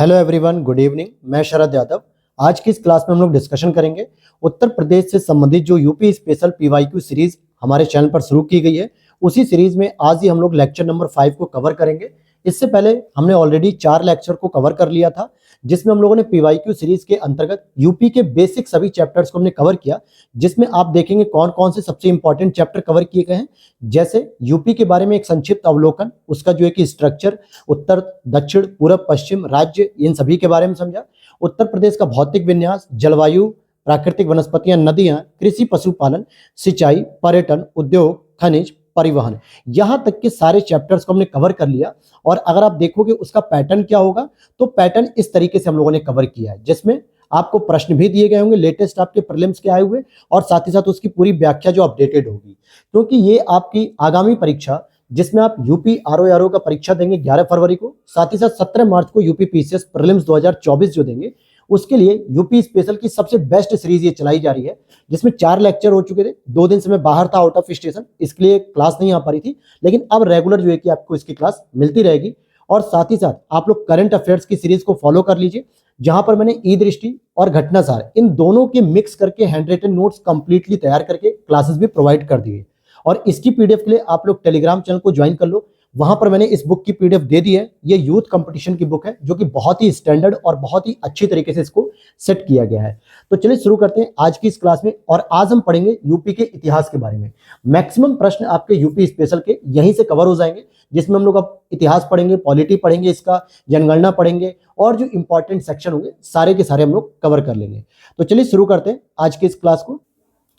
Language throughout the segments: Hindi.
Hello everyone, good evening. मैं शरद यादव। आज की इस क्लास में हम लोग डिस्कशन करेंगे उत्तर प्रदेश से संबंधित जो यूपी स्पेशल पीवाईक्यू सीरीज हमारे चैनल पर शुरू की गई है, उसी सीरीज में आज ही हम लोग लेक्चर नंबर 5 को कवर करेंगे। इससे पहले हमने ऑलरेडी 4 लेक्चर को कवर कर लिया था, जिसमें हम लोगों ने पीवाईक्यू सीरीज के अंतर्गत यूपी के बेसिक सभी चैप्टर्स को हमने कवर किया, जिसमें आप देखेंगे कौन कौन से सबसे इंपॉर्टेंट चैप्टर कवर किए गए हैं। जैसे यूपी के बारे में एक संक्षिप्त अवलोकन, उसका जो है कि स्ट्रक्चर, उत्तर दक्षिण पूर्व पश्चिम राज्य, इन सभी के बारे में समझा। उत्तर प्रदेश का भौतिक विन्यास, जलवायु, प्राकृतिक वनस्पतियां, नदियां, कृषि, पशुपालन, सिंचाई, पर्यटन, उद्योग, खनिज, परिवहन, यहां तक के सारे चैप्टर्स को हमने कवर कर लिया। और अगर आप देखोगे उसका पैटर्न क्या होगा, तो पैटर्न इस तरीके से हम लोगों ने कवर किया है, जिसमें आपको प्रश्न भी दिए गए होंगे लेटेस्ट आपके प्रीलिम्स के आए हुए, और साथ ही साथ उसकी पूरी व्याख्या जो अपडेटेड होगी, क्योंकि ये आपकी आगामी परीक्षा, जिसमें आप यूपी आरओ का परीक्षा देंगे 11 फरवरी को, साथ ही साथ 17 मार्च को यूपी पीसीएस प्रीलिम्स 2024 जो देंगे, उसके लिए यूपी स्पेशल की सबसे बेस्ट सीरीज ये चलाई जा रही है, जिसमें 4 लेक्चर हो चुके थे। 2 दिन से मैं बाहर था, आउट ऑफ स्टेशन, इसके लिए क्लास नहीं आ पा रही थी, लेकिन अब रेगुलर जो है कि आपको इसकी क्लास मिलती रहेगी। और साथ ही साथ आप लोग करंट अफेयर्स की सीरीज को फॉलो कर लीजिए, जहां पर मैंने ई दृष्टि और घटनासार इन दोनों के मिक्स करके हैंड रिटन नोट्स कंप्लीटली तैयार करके क्लासेस भी प्रोवाइड कर दिए। और इसकी पीडीएफ के लिए आप लोग टेलीग्राम चैनल को ज्वाइन कर लो, वहां पर मैंने इस बुक की पीडीएफ दे दी है। ये यूथ कंपटीशन की बुक है, जो कि बहुत ही स्टैंडर्ड और बहुत ही अच्छी तरीके से इसको सेट किया गया है। तो चलिए शुरू करते हैं आज की इस क्लास में। और आज हम पढ़ेंगे यूपी के इतिहास के बारे में। मैक्सिमम प्रश्न आपके यूपी स्पेशल के यहीं से कवर हो जाएंगे, जिसमें हम लोग अब इतिहास पढ़ेंगे, पॉलिटी पढ़ेंगे, इसका जनगणना पढ़ेंगे, और जो इंपॉर्टेंट सेक्शन होंगे सारे के सारे हम लोग कवर कर लेंगे। तो चलिए शुरू करते हैं आज की इस क्लास को।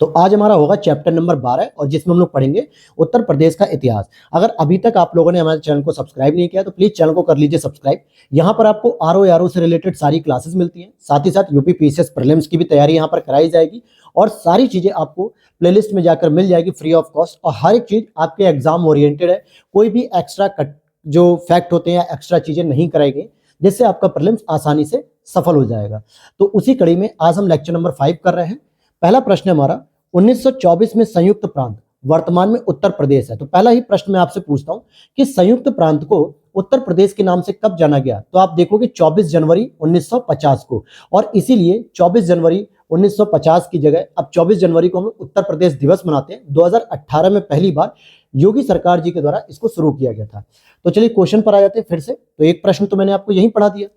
तो आज हमारा होगा चैप्टर नंबर 12, और जिसमें हम लोग पढ़ेंगे उत्तर प्रदेश का इतिहास। अगर अभी तक आप लोगों ने हमारे चैनल को सब्सक्राइब नहीं किया तो प्लीज चैनल को कर लीजिए सब्सक्राइब। यहाँ पर आपको आरओ से रिलेटेड सारी क्लासेस मिलती हैं, साथ ही साथ यूपी पीसीएस प्रीलिम्स की भी तैयारी यहाँ पर कराई जाएगी, और सारी चीजें आपको प्लेलिस्ट में जाकर मिल जाएगी फ्री ऑफ कॉस्ट। और हर एक चीज आपके एग्जाम ओरिएंटेड है, कोई भी एक्स्ट्रा कट जो फैक्ट होते हैं या एक्स्ट्रा चीजें नहीं कराएंगे, जिससे आपका प्रीलिम्स आसानी से सफल हो जाएगा। तो उसी कड़ी में आज हम लेक्चर नंबर 5 कर रहे हैं। पहला प्रश्न है हमारा, 1924 में संयुक्त प्रांत वर्तमान में उत्तर प्रदेश है। तो पहला ही प्रश्न मैं आपसे पूछता हूं कि संयुक्त प्रांत को उत्तर प्रदेश के नाम से कब जाना गया। तो आप देखोगे 24 जनवरी 1950 को, और इसीलिए 24 जनवरी 1950 की जगह अब 24 जनवरी को हम उत्तर प्रदेश दिवस मनाते हैं। 2018 में पहली बार योगी सरकार जी के द्वारा इसको शुरू किया गया था। तो चलिए क्वेश्चन पर आ जाते हैं फिर से। तो एक प्रश्न तो मैंने आपको यहीं पढ़ा दिया,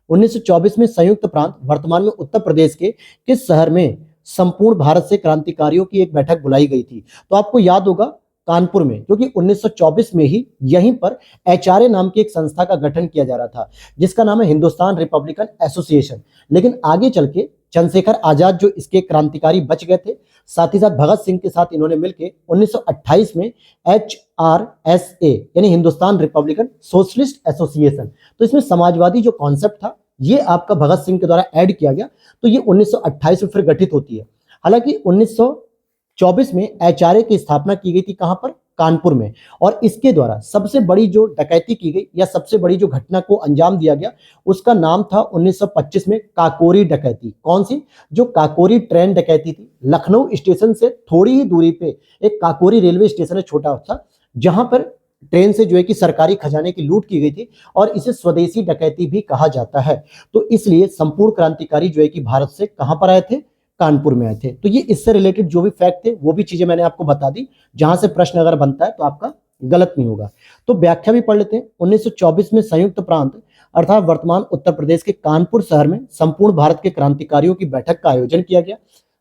1924 में संयुक्त प्रांत वर्तमान में उत्तर प्रदेश के किस शहर में संपूर्ण भारत से क्रांतिकारियों की एक बैठक बुलाई गई थी। तो आपको याद होगा कानपुर में, क्योंकि 1924 में ही यहीं पर एचआरए नाम की एक संस्था का गठन किया जा रहा था, जिसका नाम है हिंदुस्तान रिपब्लिकन एसोसिएशन। लेकिन आगे चल के चंद्रशेखर आजाद जो इसके क्रांतिकारी बच गए थे, साथ ही साथ भगत सिंह के साथ इन्होंने मिलकर 1928 में HRSA यानी हिंदुस्तान रिपब्लिकन सोशलिस्ट एसोसिएशन, तो इसमें समाजवादी जो कॉन्सेप्ट था ये आपका भगत सिंह के द्वारा ऐड किया गया। तो ये 1928 में फिर गठित होती है। हालांकि 1924 में एचआरए की स्थापना की गई थी, कहां पर, कानपुर में। और इसके द्वारा सबसे बड़ी जो डकैती की गई या सबसे बड़ी जो घटना को अंजाम दिया गया, उसका नाम था 1925 में काकोरी डकैती। कौन सी? जो काकोरी ट्रेन डकैती थी। लखनऊ स्टेशन से थोड़ी ही दूरी पे एक काकोरी रेलवे स्टेशन है, छोटा सा, जहां पर ट्रेन से जो है कि सरकारी खजाने की लूट की गई थी, और इसे स्वदेशी डकैती भी कहा जाता है। तो इसलिए संपूर्ण क्रांतिकारी जो है कि भारत से कहां पर आए थे, कानपुर में आए थे। तो ये इससे रिलेटेड जो भी फैक्ट थे वो भी चीजें मैंने आपको बता दी, जहां से प्रश्न अगर बनता है तो आपका गलत नहीं होगा। तो व्याख्या भी पढ़ लेते हैं। 1924 में संयुक्त प्रांत अर्थात वर्तमान उत्तर प्रदेश के कानपुर शहर में संपूर्ण भारत के क्रांतिकारियों की बैठक का आयोजन किया गया।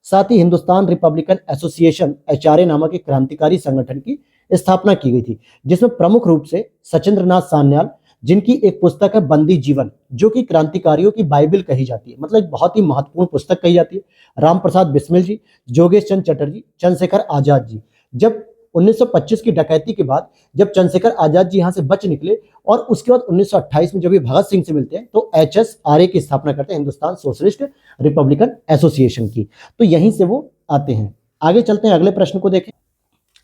साथ ही हिंदुस्तान रिपब्लिकन एसोसिएशन एचआरए नामक एक क्रांतिकारी संगठन की स्थापना की गई थी, जिसमें प्रमुख रूप से सचिंद्र नाथ सान्याल, जिनकी एक पुस्तक है बंदी जीवन, जो कि क्रांतिकारियों की बाइबल कही जाती है, मतलब एक बहुत ही महत्वपूर्ण पुस्तक कही जाती है। राम प्रसाद बिस्मिल जी, जोगेश चंद्र चटर्जी, चंद्रशेखर आजाद जी। जब 1925 की डकैती के बाद जब चंद्रशेखर आजाद जी यहां से बच निकले, और उसके बाद 1928 में जब ये भगत सिंह से मिलते हैं, तो HSRA की स्थापना करते हैं, हिंदुस्तान सोशलिस्ट रिपब्लिकन एसोसिएशन की। तो यहीं से वो आते हैं। आगे चलते हैं, अगले प्रश्न को देखें।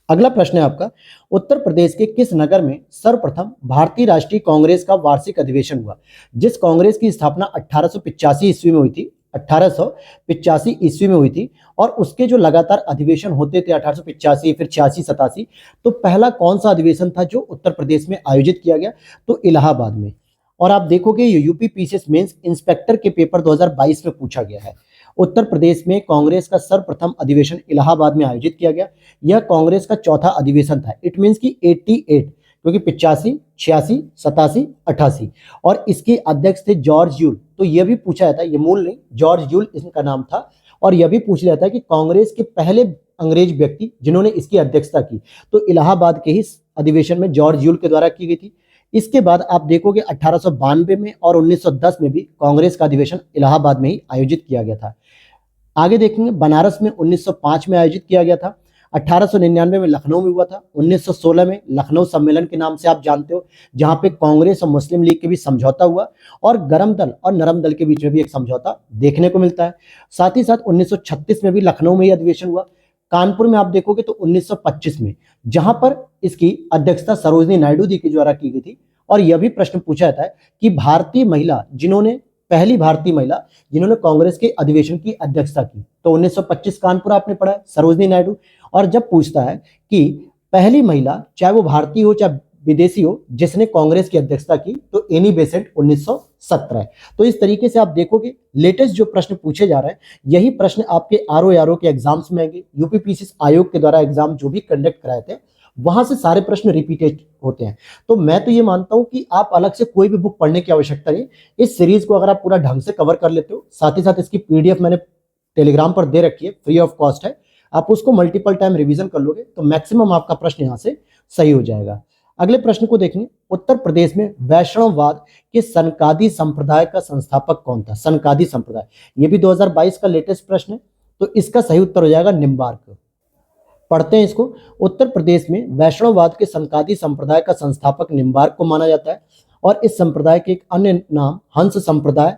अगला प्रश्न है आपका, उत्तर प्रदेश के किस नगर में सर्वप्रथम भारतीय राष्ट्रीय कांग्रेस का वार्षिक अधिवेशन हुआ। जिस कांग्रेस की स्थापना 1885 ईस्वी में हुई थी, 1885 ईस्वी में हुई थी, और उसके जो लगातार अधिवेशन होते थे 1885, फिर 86, 87, तो पहला कौन सा अधिवेशन था जो उत्तर प्रदेश में आयोजित किया गया, तो इलाहाबाद में। और आप देखोगे ये यूपी पीसीएस मेंस इंस्पेक्टर के पेपर 2022 में पूछा गया है। उत्तर प्रदेश में कांग्रेस का सर्वप्रथम अधिवेशन इलाहाबाद में आयोजित किया गया। यह कांग्रेस का चौथा अधिवेशन था। इट मींस कि 88, क्योंकि 85, 86, 87, 88 और इसके अध्यक्ष थे जॉर्ज यूल। तो यह भी पूछा जाता है, ये मूल नहीं, जॉर्ज यूल इनका नाम था। और यह भी पूछा जाता है कि कांग्रेस के पहले अंग्रेज व्यक्ति जिन्होंने इसकी अध्यक्षता की, तो इलाहाबाद के ही अधिवेशन में जॉर्ज यूल के द्वारा की गई थी। इसके बाद आप देखोगे 1892 में और 1910 में भी कांग्रेस का अधिवेशन इलाहाबाद में ही आयोजित किया गया था। आगे देखेंगे बनारस में 1905 में आयोजित किया गया था। 1899 में लखनऊ में हुआ था। 1916 में लखनऊ सम्मेलन के नाम से आप जानते हो, जहां पे कांग्रेस और मुस्लिम लीग के बीच समझौता हुआ और गरम दल और नरम दल के बीच में भी एक समझौता देखने को मिलता है। साथ ही साथ 1936 में भी लखनऊ में ही अधिवेशन हुआ। कानपुर में आप देखोगे तो 1925 में, जहां पर इसकी अध्यक्षता सरोजनी नायडू जी के द्वारा की गई थी। और यह भी प्रश्न पूछा जाता है कि पहली भारतीय महिला जिन्होंने कांग्रेस के अधिवेशन की अध्यक्षता की, तो 1925 कानपुर आपने पढ़ा है, सरोजनी नायडू। और जब पूछता है कि पहली महिला, चाहे वो भारतीय हो चाहे विदेशी हो, जिसने कांग्रेस की अध्यक्षता की, तो एनी बेसेंट 1917। तो इस तरीके से आप देखोगे लेटेस्ट जो प्रश्न पूछे जा रहे हैं, यही प्रश्न आपके आरओ के एग्जाम्स में आएंगे। यूपी पीसीएस आयोग के द्वारा एग्जाम जो भी कंडक्ट कराए थे, वहां से सारे प्रश्न रिपीटेड होते हैं। तो मैं तो ये मानता हूं कि आप अलग से कोई भी बुक पढ़ने की आवश्यकता नहीं। इस सीरीज को अगर आप पूरा ढंग से कवर कर लेते हो, साथ ही साथ इसकी पीडीएफ मैंने टेलीग्राम पर दे रखी है, फ्री ऑफ कॉस्ट है, आप उसको मल्टीपल टाइम रिवीजन कर लोगे तो मैक्सिमम आपका प्रश्न यहां से सही हो जाएगा। अगले प्रश्न को देखेंगे, उत्तर प्रदेश में वैष्णववाद के सनकादी संप्रदाय का संस्थापक कौन था? सनकादी संप्रदाय, ये भी 2022 का लेटेस्ट प्रश्न है, तो इसका सही उत्तर हो जाएगा निम्बार्क। पढ़ते हैं इसको। उत्तर प्रदेश में वैष्णववाद के सनकादी संप्रदाय का संस्थापक निम्बार्क को माना जाता है और इस संप्रदाय के एक अन्य नाम हंस संप्रदाय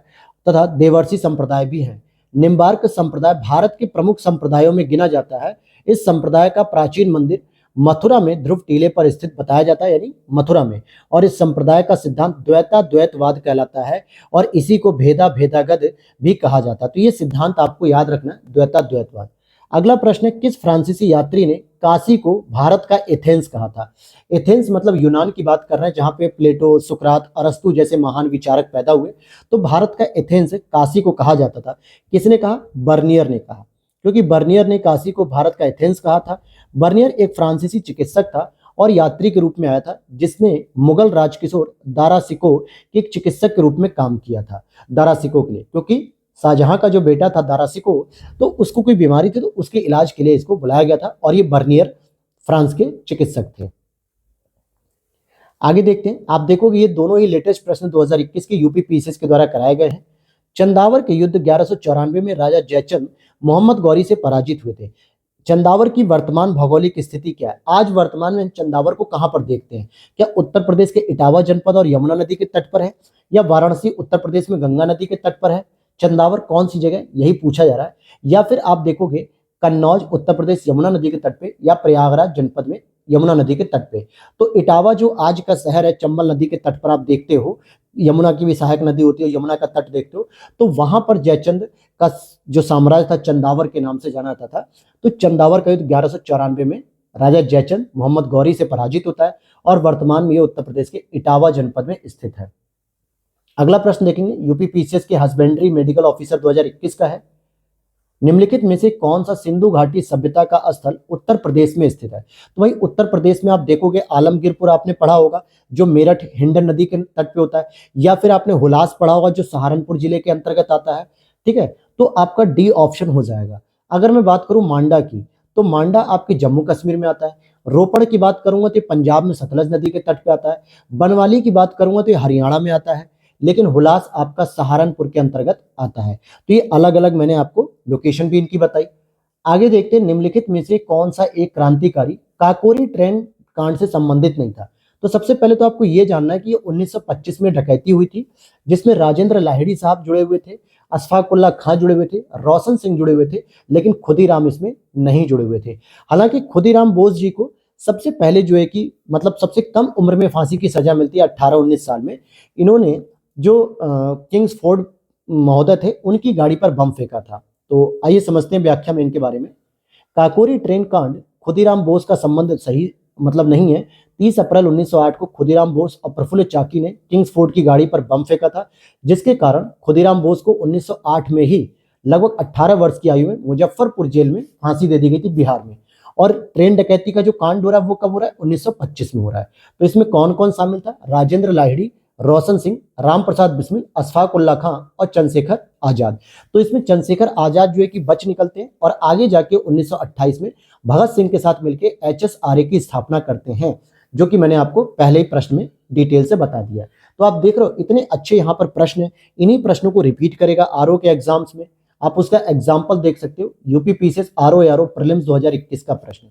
तथा देवर्षि संप्रदाय भी है। निम्बार्क संप्रदाय भारत के प्रमुख संप्रदायों में गिना जाता है। इस संप्रदाय का प्राचीन मंदिर मथुरा में ध्रुव टीले पर स्थित बताया जाता है, यानी मथुरा में। और इस संप्रदाय का सिद्धांत द्वैताद्वैतवाद कहलाता है और इसी को भेदा भेदागद भी कहा जाता है। तो ये सिद्धांत आपको याद रखना है, द्वैताद्वैतवाद। अगला प्रश्न है, किस फ्रांसीसी यात्री ने काशी को भारत का एथेंस कहा था? एथेंस मतलब यूनान की बात कर रहे हैं, जहां पे प्लेटो, सुकरात, अरस्तु जैसे महान विचारक पैदा हुए। तो भारत का एथेंस काशी को कहा जाता था। किसने कहा? बर्नियर ने कहा, क्योंकि बर्नियर ने काशी को भारत का एथेंस कहा था। बर्नियर एक फ्रांसीसी चिकित्सक था और यात्री के रूप में आया था, जिसने मुगल राजकिशोर दारा सिको के एक चिकित्सक के रूप में काम किया था, दारा सिको के लिए, क्योंकि शाहजहां का जो बेटा था दारा सिको, तो उसको कोई बीमारी थी, तो उसके इलाज के लिए इसको बुलाया गया था। और ये बर्नियर फ्रांस के चिकित्सक थे। आगे देखते हैं, आप देखोगे ये दोनों ही लेटेस्ट प्रश्न 2021 के यूपी पीसीएस के द्वारा कराए गए हैं। चंदावर के युद्ध 1194 में राजा जयचंद मोहम्मद गौरी से पराजित हुए थे। चंदावर की वर्तमान भौगोलिक स्थिति क्या है? आज वर्तमान में चंदावर को कहां पर देखते हैं? क्या उत्तर प्रदेश के इटावा जनपद और यमुना नदी के तट पर है, या वाराणसी उत्तर प्रदेश में गंगा नदी के तट पर है? चंदावर कौन सी जगह, यही पूछा जा रहा है। या फिर आप देखोगे कन्नौज उत्तर प्रदेश यमुना नदी के तट पे, या प्रयागराज जनपद में यमुना नदी के तट पे। तो इटावा जो आज का शहर है, चंबल नदी के तट पर आप देखते हो, यमुना की भी सहायक नदी होती है, यमुना का तट देखते हो, तो वहां पर जयचंद का जो साम्राज्य था चंदावर के नाम से जाना जाता था। तो चंदावर का युद्ध 1194 में राजा जयचंद मोहम्मद गौरी से पराजित होता है और वर्तमान में ये उत्तर प्रदेश के इटावा जनपद में स्थित है। अगला प्रश्न देखेंगे, यूपी पीसीएस के हस्बेंड्री मेडिकल ऑफिसर 2021 का है। निम्नलिखित में से कौन सा सिंधु घाटी सभ्यता का स्थल उत्तर प्रदेश में स्थित है? तो भाई उत्तर प्रदेश में आप देखोगे आलमगीरपुर आपने पढ़ा होगा, जो मेरठ हिंडन नदी के तट पे होता है, या फिर आपने हुलास पढ़ा होगा जो सहारनपुर जिले के अंतर्गत आता है। ठीक है, तो आपका डी ऑप्शन हो जाएगा। अगर मैं बात करूं मांडा की, तो मांडा आपके जम्मू कश्मीर में आता है। रोपड़ की बात करूंगा तो पंजाब में सतलज नदी के तट पे आता है। बनवाली की बात करूंगा तो हरियाणा में आता है, लेकिन हुलास आपका सहारनपुर के अंतर्गत आता है। तो ये अलग अलग मैंने आपको लोकेशन भी इनकी बताई। आगे देखते हैं, निम्नलिखित में से कौन सा एक क्रांतिकारी काकोरी ट्रेन कांड से संबंधित नहीं था? तो सबसे पहले तो आपको ये जानना है कि ये 1925 में डकैती हुई थी, जिसमें राजेंद्र लाहिड़ी साहब जुड़े हुए थे, अशफाकुल्ला खां जुड़े हुए थे, रोशन सिंह जुड़े हुए थे, लेकिन खुदीराम इसमें नहीं जुड़े हुए थे। हालांकि खुदीराम बोस जी को सबसे पहले जो है कि मतलब सबसे कम उम्र में फांसी की सजा मिलती है, 18-19 साल में। इन्होंने जो किंग्स फोर्ड महोदय थे, उनकी गाड़ी पर बम फेंका था। तो आइए समझते हैं व्याख्या में इनके बारे में। काकोरी ट्रेन कांड खुदीराम बोस का संबंध सही मतलब नहीं है। 30 अप्रैल 1908 को खुदीराम बोस और प्रफुल्ल चाकी ने किंग्सफोर्ड की गाड़ी पर बम फेंका था, जिसके कारण खुदीराम बोस को 1908 में ही लगभग 18 वर्ष की आयु में मुजफ्फरपुर जेल में फांसी दे दी गई थी बिहार में। और ट्रेन डकैती का जो कांड हो रहा है वो कब हो रहा है? 1925 में हो रहा है। तो इसमें कौन कौन शामिल था? राजेंद्र लाहिड़ी, रोशन सिंह, राम प्रसाद बिस्मिल, अशफाक उल्ला खां और चंद्रशेखर आजाद। तो इसमें चंद्रशेखर आजाद जो है कि बच निकलते हैं और आगे जाके 1928 में भगत सिंह के साथ मिलकर HSRA की स्थापना करते हैं, जो कि मैंने आपको पहले ही प्रश्न में डिटेल से बता दिया। तो आप देख रहे हो इतने अच्छे यहाँ पर प्रश्न है, इन्हीं प्रश्नों को रिपीट करेगा आरओ के एग्जाम्स में। आप उसका एग्जाम्पल देख सकते हो, यूपी पीसीएस आरओ प्रीलिम्स 2021 का प्रश्न।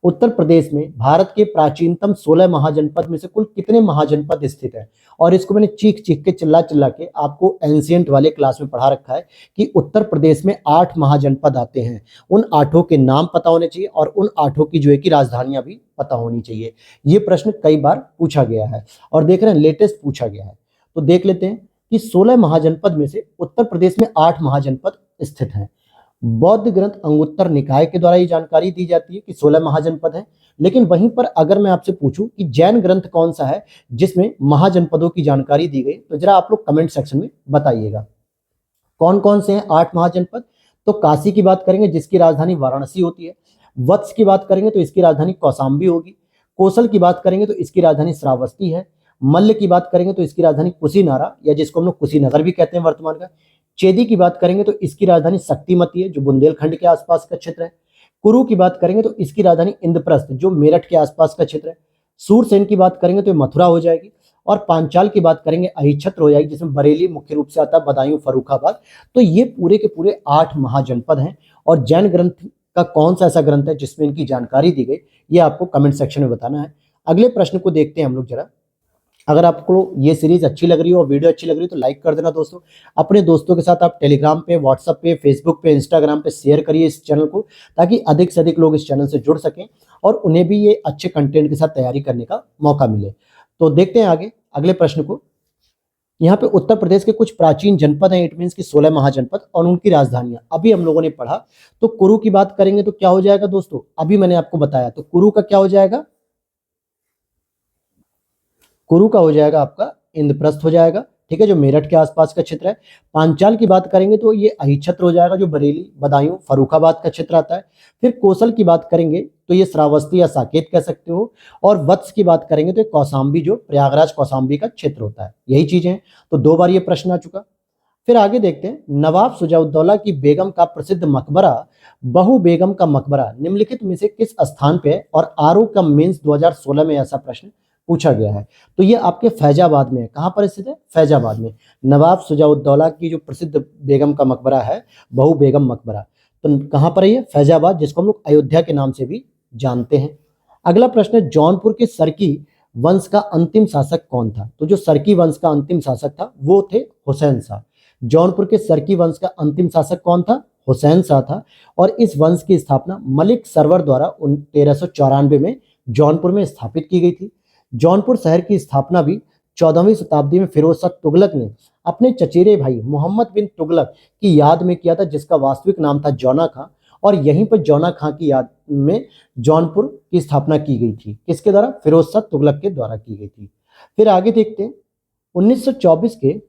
उत्तर प्रदेश में भारत के प्राचीनतम 16 महाजनपद में से कुल कितने महाजनपद स्थित है? और इसको मैंने चीख चीख के चिल्ला चिल्ला के आपको एंशिएंट वाले क्लास में पढ़ा रखा है कि उत्तर प्रदेश में 8 महाजनपद आते हैं। उन 8 के नाम पता होने चाहिए और उन 8 की जो है कि राजधानियां भी पता होनी चाहिए। ये प्रश्न कई बार पूछा गया है और देख रहे हैं लेटेस्ट पूछा गया है। तो देख लेते हैं कि 16 महाजनपद में से उत्तर प्रदेश में 8 महाजनपद स्थित हैं। बौद्ध ग्रंथ अंगुत्तर निकाय के द्वारा ये जानकारी दी जाती है कि 16 महाजनपद हैं। लेकिन वहीं पर अगर मैं आपसे पूछूं कि जैन ग्रंथ कौन सा है जिसमें महाजनपदों की जानकारी दी गई, तो जरा आप लोग कमेंट सेक्शन में बताइएगा कौन कौन से हैं 8 महाजनपद। तो काशी की बात करेंगे जिसकी राजधानी वाराणसी होती है। वत्स की बात करेंगे तो इसकी राजधानी कौशाम्बी होगी। कोसल की बात करेंगे तो इसकी राजधानी श्रावस्ती है। मल्ल की बात करेंगे तो इसकी राजधानी कुशीनारा या जिसको हम लोग कुशीनगर भी कहते हैं वर्तमान का। चेदी की बात करेंगे तो इसकी राजधानी शक्तिमती है जो बुंदेलखंड के आसपास का क्षेत्र है। कुरु की बात करेंगे तो इसकी राजधानी इंद्रप्रस्थ जो मेरठ के आसपास का क्षेत्र है। सूरसेन की बात करेंगे तो मथुरा हो जाएगी। और पांचाल की बात करेंगे अहिच्छत्र हो जाएगी जिसमें बरेली मुख्य रूप से आता है, बदायूं, फर्रुखाबाद। तो ये पूरे के पूरे 8 महाजनपद हैं। और जैन ग्रंथ का कौन सा ऐसा ग्रंथ है जिसमें इनकी जानकारी दी गई, ये आपको कमेंट सेक्शन में बताना है। अगले प्रश्न को देखते हैं हम लोग जरा। अगर आपको ये सीरीज अच्छी लग रही हो और वीडियो अच्छी लग रही हो तो लाइक कर देना दोस्तों। अपने दोस्तों के साथ आप टेलीग्राम पे, व्हाट्सएप पे, फेसबुक पे, इंस्टाग्राम पे शेयर करिए इस चैनल को, ताकि अधिक से अधिक लोग इस चैनल से जुड़ सकें और उन्हें भी ये अच्छे कंटेंट के साथ तैयारी करने का मौका मिले। तो देखते हैं आगे अगले प्रश्न को। यहाँ पे उत्तर प्रदेश के कुछ प्राचीन जनपद हैं, इट मीन्स की 16 महाजनपद और उनकी राजधानियां अभी हम लोगों ने पढ़ा। तो कुरु की बात करेंगे तो क्या हो जाएगा दोस्तों? अभी मैंने आपको बताया। तो कुरु का क्या हो जाएगा? कुरु का हो जाएगा आपका इंद्रप्रस्थ हो जाएगा, ठीक है, जो मेरठ के आसपास का क्षेत्र है। पांचाल की बात करेंगे तो ये अहिच्छत्र हो जाएगा जो बरेली, बदायूं, फर्रुखाबाद का क्षेत्र आता है। फिर कोसल की बात करेंगे तो ये श्रावस्ती या साकेत कह सकते हो। और वत्स की बात करेंगे तो ये कौशाम्बी जो प्रयागराज कौशाम्बी का क्षेत्र होता है। यही चीजें हैं। तो 2 बार ये प्रश्न आ चुका। फिर आगे देखते हैं, नवाब सुजाउद्दौला की बेगम का प्रसिद्ध मकबरा बहू बेगम का मकबरा निम्नलिखित में से किस स्थान पे है? और आरओ का मेंस 2016 में ऐसा प्रश्न पूछा गया है। तो ये आपके फैजाबाद में है। कहां पर स्थित है? फैजाबाद में। नवाब सुजाउद्दौला की जो प्रसिद्ध बेगम का मकबरा है, बहू बेगम मकबरा, तो कहां पर है ये? फैजाबाद, जिसको हम लोग अयोध्या के नाम से भी जानते हैं। अगला प्रश्न है, जौनपुर के सरकी वंश का अंतिम शासक कौन था? तो जो सरकी वंश का अंतिम शासक था वो थे हुसैन शाह। जौनपुर के सरकी वंश का अंतिम शासक कौन था? हुसैन शाह था। और इस वंश की स्थापना मलिक सरवर द्वारा 1394 में जौनपुर में स्थापित की गई थी। जौनपुर शहर की स्थापना भी 14वीं शताब्दी में फिरोज शाह तुगलक ने अपने चचेरे भाई मोहम्मद बिन तुगलक की याद में किया था, जिसका वास्तविक नाम था जौना खां। और यहीं पर जौना खां की याद में जौनपुर की स्थापना की गई थी। किसके द्वारा? फिरोज शाह तुगलक के द्वारा की गई थी। फिर आगे देखते हैं 1924 के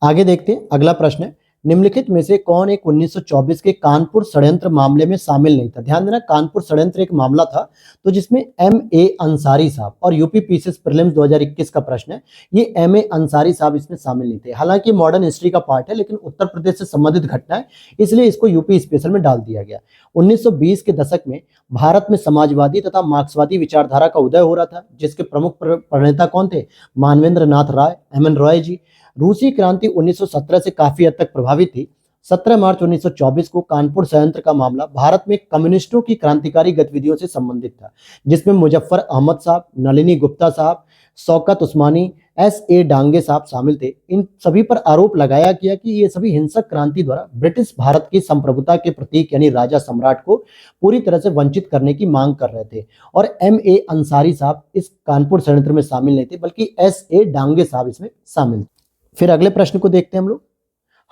आगे देखते हैं अगला प्रश्न है, निम्नलिखित में से कौन एक 1924 के कानपुर षड्यंत्र मामले में शामिल नहीं था? ध्यान देना, कानपुर षड्यंत्र एक मामला था तो जिसमें MA अंसारी साहब, और यूपी पीसीएस प्रीलिम्स 2021 का प्रश्न है, ये MA अंसारी साहब इसमें शामिल नहीं थे। हालांकि मॉडर्न हिस्ट्री का पार्ट है लेकिन उत्तर प्रदेश से संबंधित घटना है, इसलिए इसको यूपी स्पेशल में डाल दिया गया। 1920 के दशक में भारत में समाजवादी तथा मार्क्सवादी विचारधारा का उदय हो रहा था, जिसके प्रमुख प्रणेता कौन थे? मानवेंद्र नाथ राय, MN रॉय जी। रूसी क्रांति 1917 से काफी हद तक प्रभावित थी। 17 मार्च 1924 को कानपुर षड्यंत्र का मामला भारत में कम्युनिस्टों की क्रांतिकारी गतिविधियों से संबंधित था, जिसमें मुजफ्फर अहमद साहब, नलिनी गुप्ता साहब, शौकत उस्मानी, SA डांगे साहब शामिल थे। इन सभी पर आरोप लगाया गया कि ये सभी हिंसक क्रांति द्वारा ब्रिटिश भारत की संप्रभुता के प्रतीक यानी राजा सम्राट को पूरी तरह से वंचित करने की मांग कर रहे थे। और MA अंसारी साहब इस कानपुर षड्यंत्र में शामिल नहीं थे, बल्कि SA डांगे साहब इसमें शामिल थे। फिर अगले प्रश्न को देखते हैं हम लोग।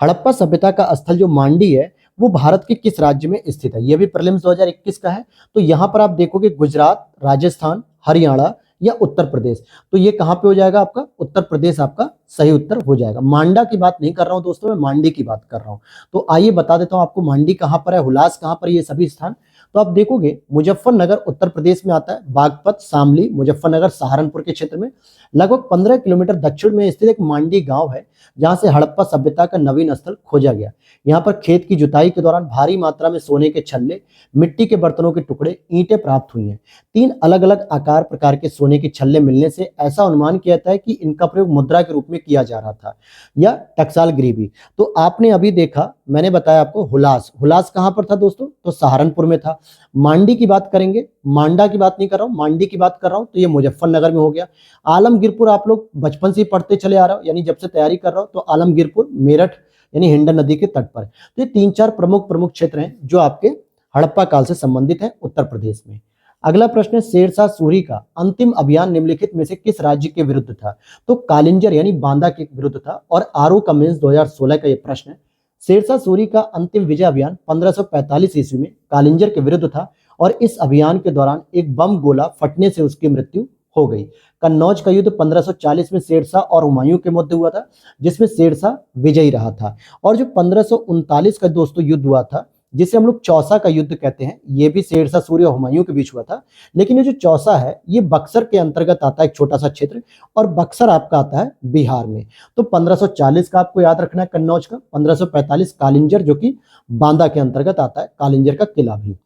हड़प्पा सभ्यता का स्थल जो मांडी है वो भारत के किस राज्य में स्थित है? यह भी प्रीलिम्स 2021 का है। तो यहाँ पर आप देखोगे गुजरात, राजस्थान, हरियाणा या उत्तर प्रदेश। तो ये कहाँ पे हो जाएगा आपका, उत्तर प्रदेश आपका सही उत्तर हो जाएगा। मांडा की बात नहीं कर रहा हूं दोस्तों, मैं मांडी की बात कर रहा हूं। तो आइए बता देता हूं आपको मांडी कहाँ पर है, हुलास कहाँ पर है, ये सभी स्थान। तो आप देखोगे मुजफ्फरनगर उत्तर प्रदेश में आता है, बागपत, शामली, मुजफ्फरनगर सहारनपुर के क्षेत्र में लगभग 15 किलोमीटर दक्षिण में स्थित एक मांडी गांव है, जहां से हड़प्पा सभ्यता का नवीन स्थल खोजा गया। यहाँ पर खेत की जुताई के दौरान भारी मात्रा में सोने के छल्ले, मिट्टी के बर्तनों के टुकड़े, ईंटें प्राप्त हुई हैं। 3 अलग अलग आकार प्रकार के सोने के छल्ले मिलने से ऐसा अनुमान किया जाता है कि इनका प्रयोग मुद्रा के रूप में किया जा रहा था या टकसाल गिरिवी। तो आपने अभी देखा, मैंने बताया आपको हुलास, हुलास कहां पर था दोस्तों, तो सहारनपुर में था। मांडी की बात करेंगे, मांडा की बात नहीं कर रहा हूं, मांडी की बात कर रहा हूं, तो ये मुजफ्फरनगर में हो गया। आलमगीरपुर आप लोग बचपन से ही पढ़ते चले आ रहे हो, यानी जब से तैयारी कर रहा हो, तो आलमगीरपुर मेरठ यानी हिंडन नदी के तट पर। तो ये 3-4 प्रमुख प्रमुख क्षेत्र हैं जो आपके हड़प्पा काल से संबंधित हैं उत्तर प्रदेश में। अगला प्रश्न है, शेरशाह सूरी का अंतिम अभियान निम्नलिखित में से किस राज्य के विरुद्ध था, तो कालिंजर यानी बांदा के विरुद्ध था। और आरओ का मेंस 2016 का यह प्रश्न है। शेरशाह सूरी का अंतिम विजय अभियान 1545 ईस्वी में कालिंजर के विरुद्ध था और इस अभियान के दौरान एक बम गोला फटने से उसकी मृत्यु हो गई। कन्नौज का युद्ध 1540 में शेरशाह और हुमायूं के मध्य हुआ था, जिसमें शेरशाह विजयी रहा था। और जो 1539 का दोस्तों युद्ध हुआ था, जिसे हम लोग चौसा का युद्ध कहते हैं, ये भी शेरशाह सूरी और हुमायूं के बीच हुआ था। लेकिन ये जो चौसा है, ये बक्सर के अंतर्गत आता है, एक छोटा सा क्षेत्र, और बक्सर आपका आता है बिहार में। तो 1540 का आपको याद रखना है कन्नौज का, 1545 कालिंजर जो कि बांदा के अंतर्गत आता है, कालिंजर का किला भी।